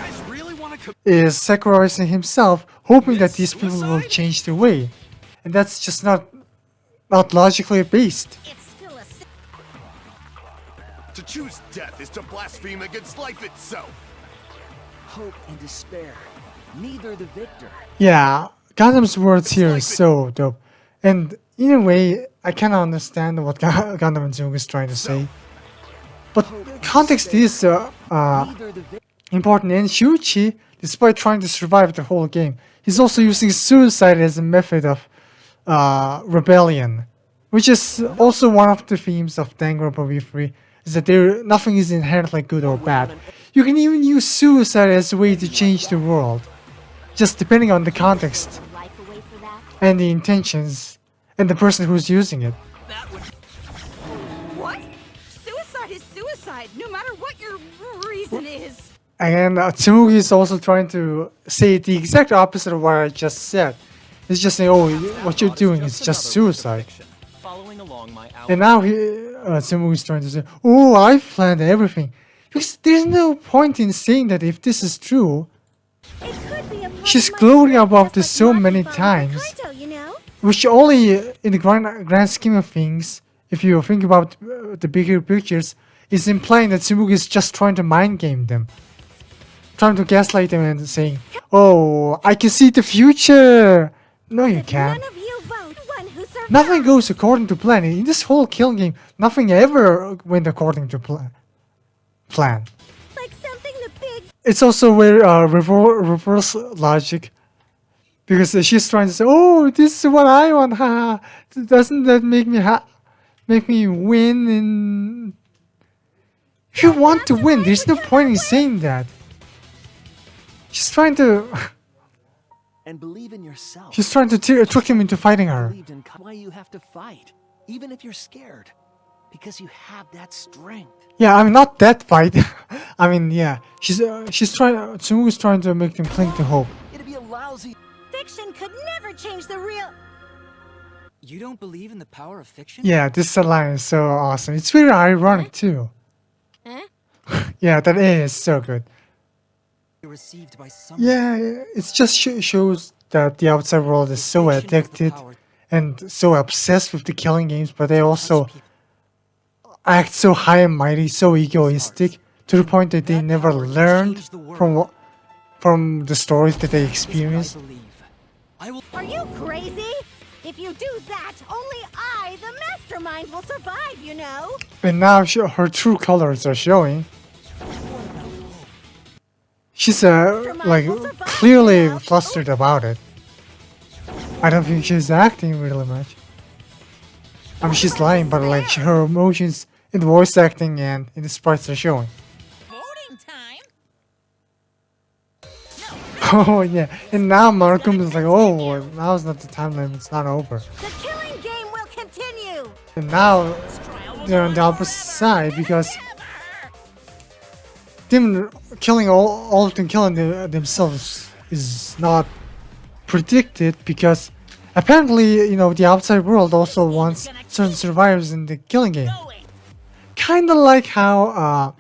is sacrificing himself, hoping that these people will change their way. And that's just not logically based. It's still a sin. To choose death is to blaspheme against life itself. hope and despair. Neither the victor. Yeah, Gundam's words here is so dope. And in a way, I kind of understand what Gundam and Zoom is trying to say. But context is Neither the victor. important, and Shuichi, despite trying to survive the whole game, he's also using suicide as a method of rebellion, which is also one of the themes of Danganronpa V3, is that nothing is inherently good or bad. You can even use suicide as a way to change the world, just depending on the context Life away for that? and the intentions and the person who's using it. What? Suicide is suicide, no matter what your reason is. And Tsumugi is also trying to say the exact opposite of what I just said. It's just saying, oh, what you're doing is just suicide. Following along my And now Tsumugi is trying to say, oh, I planned everything. Because there's no point in saying that if this is true. It could be a part She's of my gloating script, about just this like so Maki many found with times. Kaito, you know? Which only, in the grand scheme of things, if you think about the bigger pictures, is implying that Tsumugi is just trying to mind game them. Trying to gaslight them and saying, oh, I can see the future! No, you If can't. none of you vote, one who survives. Nothing goes according to plan. In this whole killing game, nothing ever went according to plan. Like something the big It's also very reverse logic. Because she's trying to say, oh, this is what I want, haha. Doesn't that make me win? And if you want to win, there's no point in saying that. She's trying to and believe in yourself. she's trying to trick him into fighting her. Believed in why you have to fight, even if you're scared, because you have that strength. Yeah, I mean, not that fight. I mean, yeah, she's trying. Tsumugi's trying to make them cling to hope. It'd be a lousy. fiction could never change the real. You don't believe in the power of fiction? Yeah, this line is so awesome. It's very ironic too. Huh? Yeah, that is so good. Received by some Yeah, it just shows that the outside world is so addicted and so obsessed with the killing games, but they also act so high and mighty, so egoistic, to the point that they never learned from the stories that they experienced. Are you crazy? If you do that, only I, the mastermind, will survive, you know? And now her true colors are showing. She's like clearly flustered about it. I don't think she's acting really much. I mean, she's lying, but like her emotions in the voice acting and in the sprites are showing. Voting time? Oh yeah, and now Markham is like, oh, now's not the time limit, it's not over. The killing game will continue! And now they're on the opposite side because them killing all of them killing themselves is not predicted, because apparently, you know, the outside world also wants certain survivors in the killing game. Kinda like how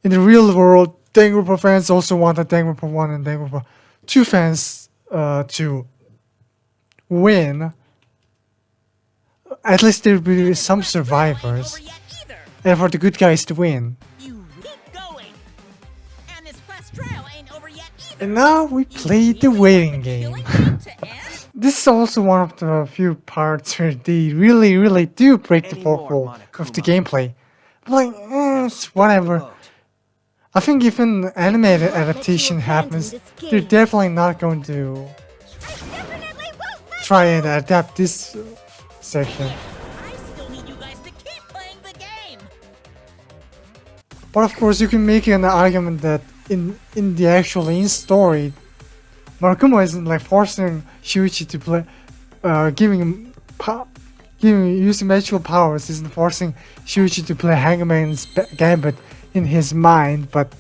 in the real world, Danganronpa fans also want the Danganronpa 1 and Danganronpa 2 fans to win. At least there will be some survivors, and for the good guys to win. You keep going. And this quest trial ain't over yet either. And now we play the waiting game. Killing game to end? This is also one of the few parts where they really do break the fourth wall with the gameplay. Like, it's whatever. I think if an animated adaptation happens, they're definitely not going to try and adapt this section. I still need you guys to keep playing the game. But of course, you can make an argument that in the actual story, Marukuma isn't like forcing Shuichi to play, using magical powers isn't forcing Shuichi to play Hangman's Gambit in his mind, but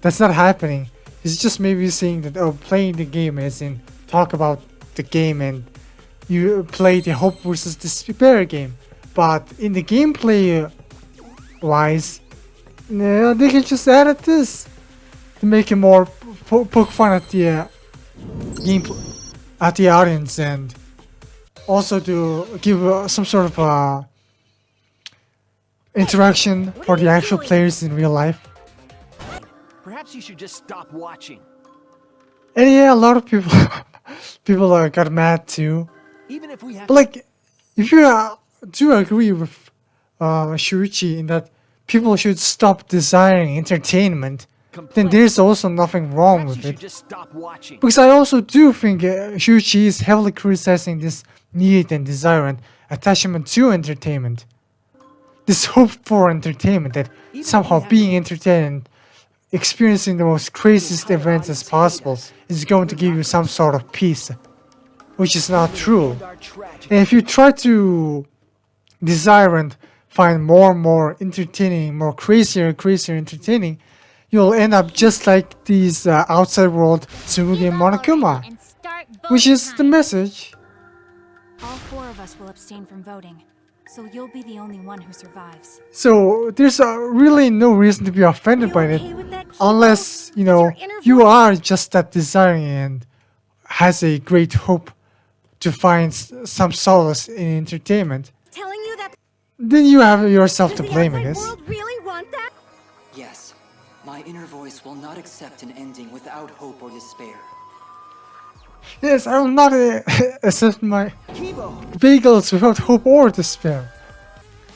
that's not happening. He's just maybe saying that, oh, playing the game is in talk about the game and you play the hope versus despair game. But in the gameplay wise, they can just add this to make it more poke fun at the gameplay, at the audience, and also to give some sort of interaction for the actual players in real life. Perhaps you should just stop watching. And yeah, a lot of people got mad too. Even if we have But like, if you do agree with Shuichi in that people should stop desiring entertainment, then there's also nothing wrong perhaps with you should it. just stop watching. Because I also do think Shuichi is heavily criticizing this need and desire and attachment to entertainment. This hope for entertainment, that somehow being entertained, experiencing the most craziest events as possible is going to give you some sort of peace, which is not true. And if you try to desire and find more and more entertaining, more crazier and crazier entertaining, you'll end up just like these outside world Tsurugi and Monokuma, which is the message. All four of us will abstain from voting, so you'll be the only one who survives. So there's really no reason to be offended by it, unless, you know, you are just that desiring and has a great hope to find some solace in entertainment. Telling you that Then you have yourself to the blame, I outside guess. world really want that? Yes, my inner voice will not accept an ending without hope or despair. Yes, I will not accept my bagels without hope or despair.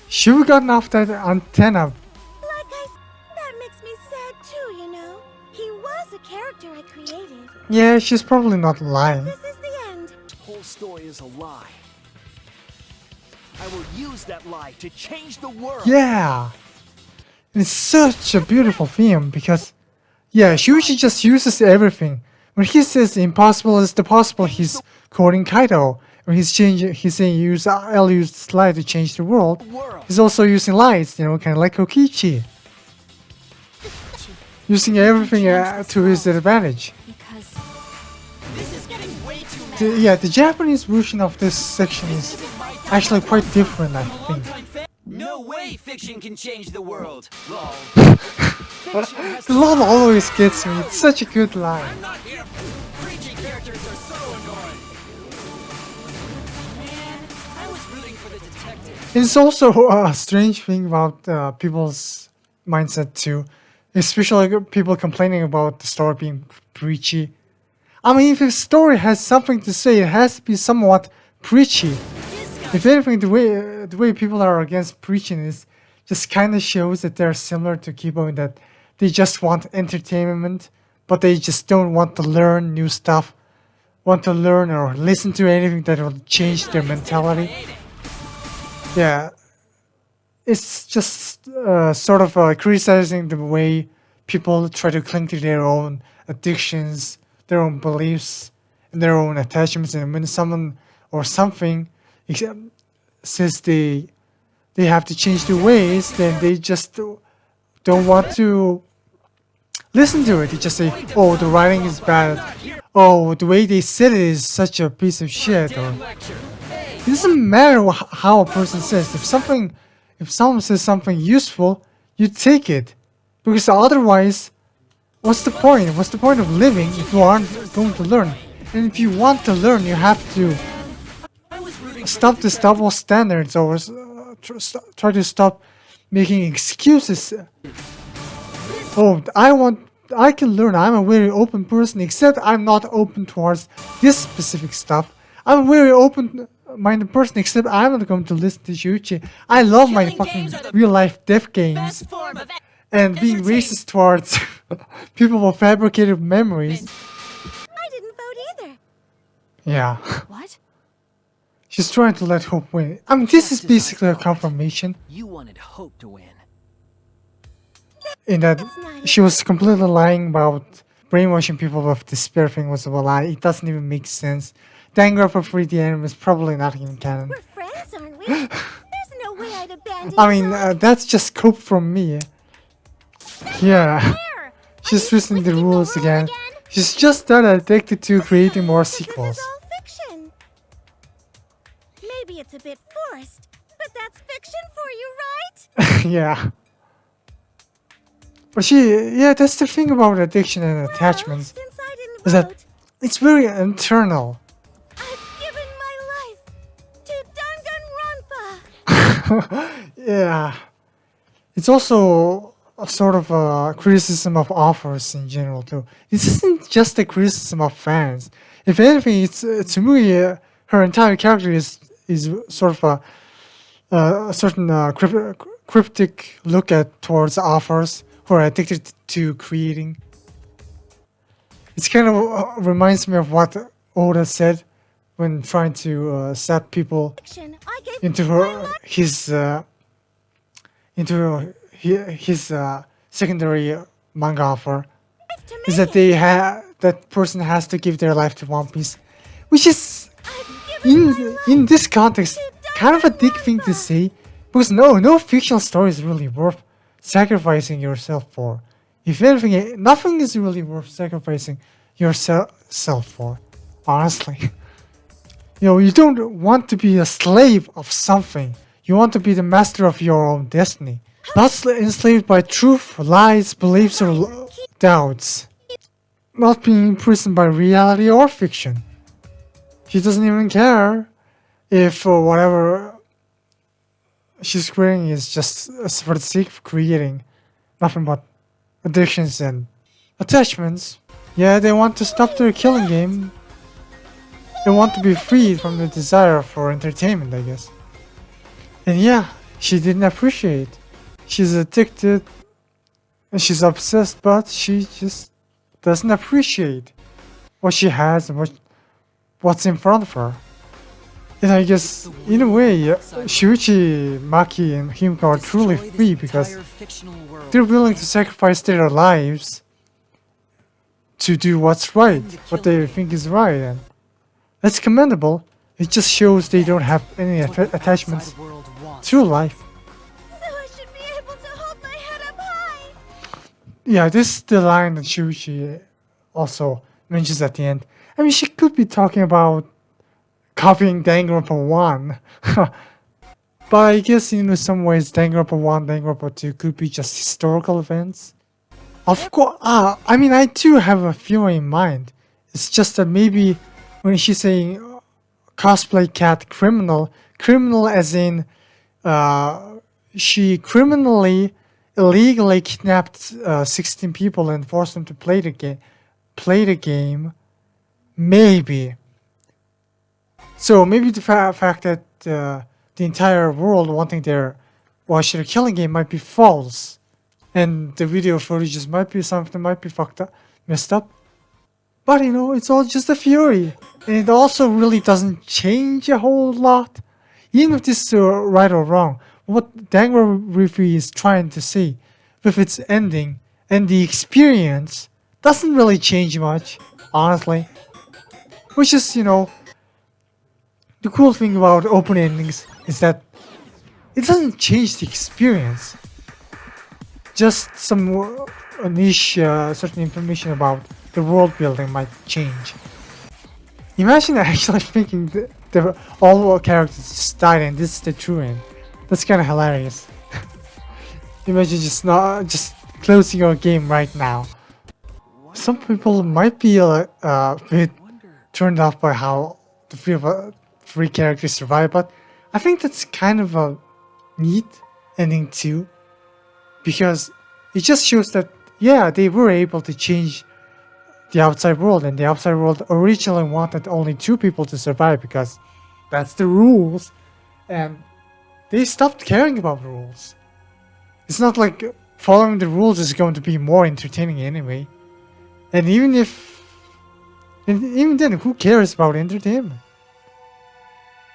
Should have gotten off that antenna. That makes me sad too, you know. He was a character I created. Yeah, she's probably not lying. This is the end. This whole story is a lie. I will use that lie to change the world. Yeah! It's such a beautiful theme because, yeah, Shuichi just uses everything. When he says impossible is the possible, he's quoting Kaido. When he's saying I'll use this lie to change the world, he's also using lies, you know, kind of like Kokichi. Using everything to his advantage. Because This is getting way too the Japanese version of this section is actually quite different, I think. No way fiction can change the world. Lol. The line always gets me. It's such a good line. I'm not here. Preachy characters are so annoying. Man, I was rooting for the detective. It's also a strange thing about people's mindset too, especially people complaining about the story being preachy. I mean, if a story has something to say, it has to be somewhat preachy. If anything, the way people are against preaching is just kind of shows that they're similar to people in that they just want entertainment, but they just don't want to learn new stuff, want to learn or listen to anything that will change their mentality. Yeah, it's just sort of criticizing the way people try to cling to their own addictions, their own beliefs, and their own attachments. And when someone or something says they have to change their ways, then they just don't want to listen to it. They just say, "Oh, the writing is bad. Oh, the way they said it is such a piece of shit." Or it doesn't matter how a person says. If someone says something useful, you take it, because otherwise, what's the point? What's the point of living if you aren't going to learn? And if you want to learn, you have to stop this double standards, or try to stop making excuses. Oh, I can learn. I'm a very open person, except I'm not open towards this specific stuff. I'm a very open-minded person, except I'm not going to listen to Shuichi. I love my fucking real-life death games. And being racist towards people with fabricated memories. I didn't vote either. Yeah. What? She's trying to let Hope win. I mean, this is basically a confirmation You wanted Hope to win. in that she was completely lying about brainwashing people with despair thing was a lie. It doesn't even make sense. Danganronpa 3D anime is probably not even canon. We're friends, aren't we? There's no way I'd abandon I mean, you. that's just cope from me. Yeah. Fair. She's Are you twisting the twisting rules again. She's just that addicted to creating more sequels. This is all fiction. Maybe it's a bit forced, but that's fiction for you, right? Yeah. But that's the thing about addiction and attachments, Since I didn't is that vote, it's very internal. I've given my life to Danganronpa. Yeah. It's also a sort of a criticism of authors in general too. This isn't just a criticism of fans. If anything, it's Tsumui, her entire character is sort of a certain cryptic look at towards authors who are addicted to creating. It's kind of reminds me of what Oda said when trying to set people Fiction. I gave into his secondary manga offer, to is make that that person has to give their life to One Piece, which is I've given my life in this context kind of a dick thing to say, because no fictional story is really worth sacrificing yourself for. If anything, nothing is really worth sacrificing yourself for, honestly. You don't want to be a slave of something. You want to be the master of your own destiny. Not enslaved by truth, lies, beliefs, or doubts. Not being imprisoned by reality or fiction. She doesn't even care if whatever she's creating is just for the sake of creating. Nothing but addictions and attachments. Yeah, they want to stop their killing game. They want to be freed from the desire for entertainment, I guess. And yeah, she didn't appreciate. She's addicted and she's obsessed, but she just doesn't appreciate what she has and what's in front of her. And I guess, in a way, Shuichi, Maki, and Himiko are truly free because they're willing to sacrifice their lives to do what's right, what they think is right, and that's commendable. It just shows they don't have any attachments to life. So I should be able to hold my head up high. Yeah, this is the line that Shuichi also mentions at the end. I mean, she could be talking about copying Danganronpa 1. But I guess in some ways Danganronpa 1, Danganronpa 2 could be just historical events. Of course, I mean, I do have a theory in mind. It's just that maybe when she's saying cosplay cat criminal, criminal as in she criminally, illegally kidnapped 16 people and forced them to play the game. Maybe. So maybe the fact that the entire world wanting their watch their killing game might be false, and the video footage might be something might be fucked up, messed up. But you know, it's all just a theory, and it also really doesn't change a whole lot. Even if this is right or wrong, what Danganronpa V3 is trying to say with its ending and the experience doesn't really change much, honestly. Which is, you know, the cool thing about open endings is that it doesn't change the experience. Just some more niche, certain information about the world building might change. Imagine actually thinking that all characters just died and this is the true end. That's kind of hilarious. Imagine just closing your game right now. Some people might be a bit turned off by how the three characters survive, but I think that's kind of a neat ending too, because it just shows that yeah, they were able to change the outside world, and the outside world originally wanted only 2 people to survive because that's the rules, and they stopped caring about the rules. It's not like following the rules is going to be more entertaining anyway, and even then, who cares about entertainment?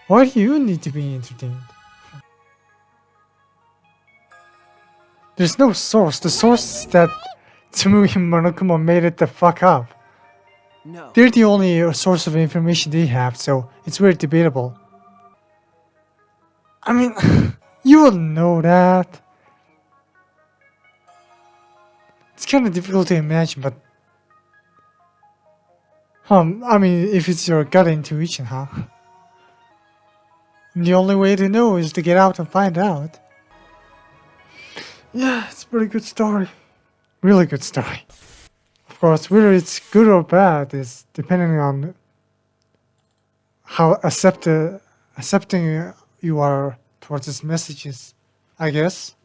Why do you need to be entertained? There's no source. The source is that Tsumugi and Monokuma made it the fuck up. No. They're the only source of information they have, so it's very debatable. I mean, you will know that. It's kind of difficult to imagine, but... I mean, if it's your gut intuition, huh? The only way to know is to get out and find out. Yeah, it's a pretty good story. Really good story. Of course, whether it's good or bad is depending on how accepting you are towards its messages, I guess.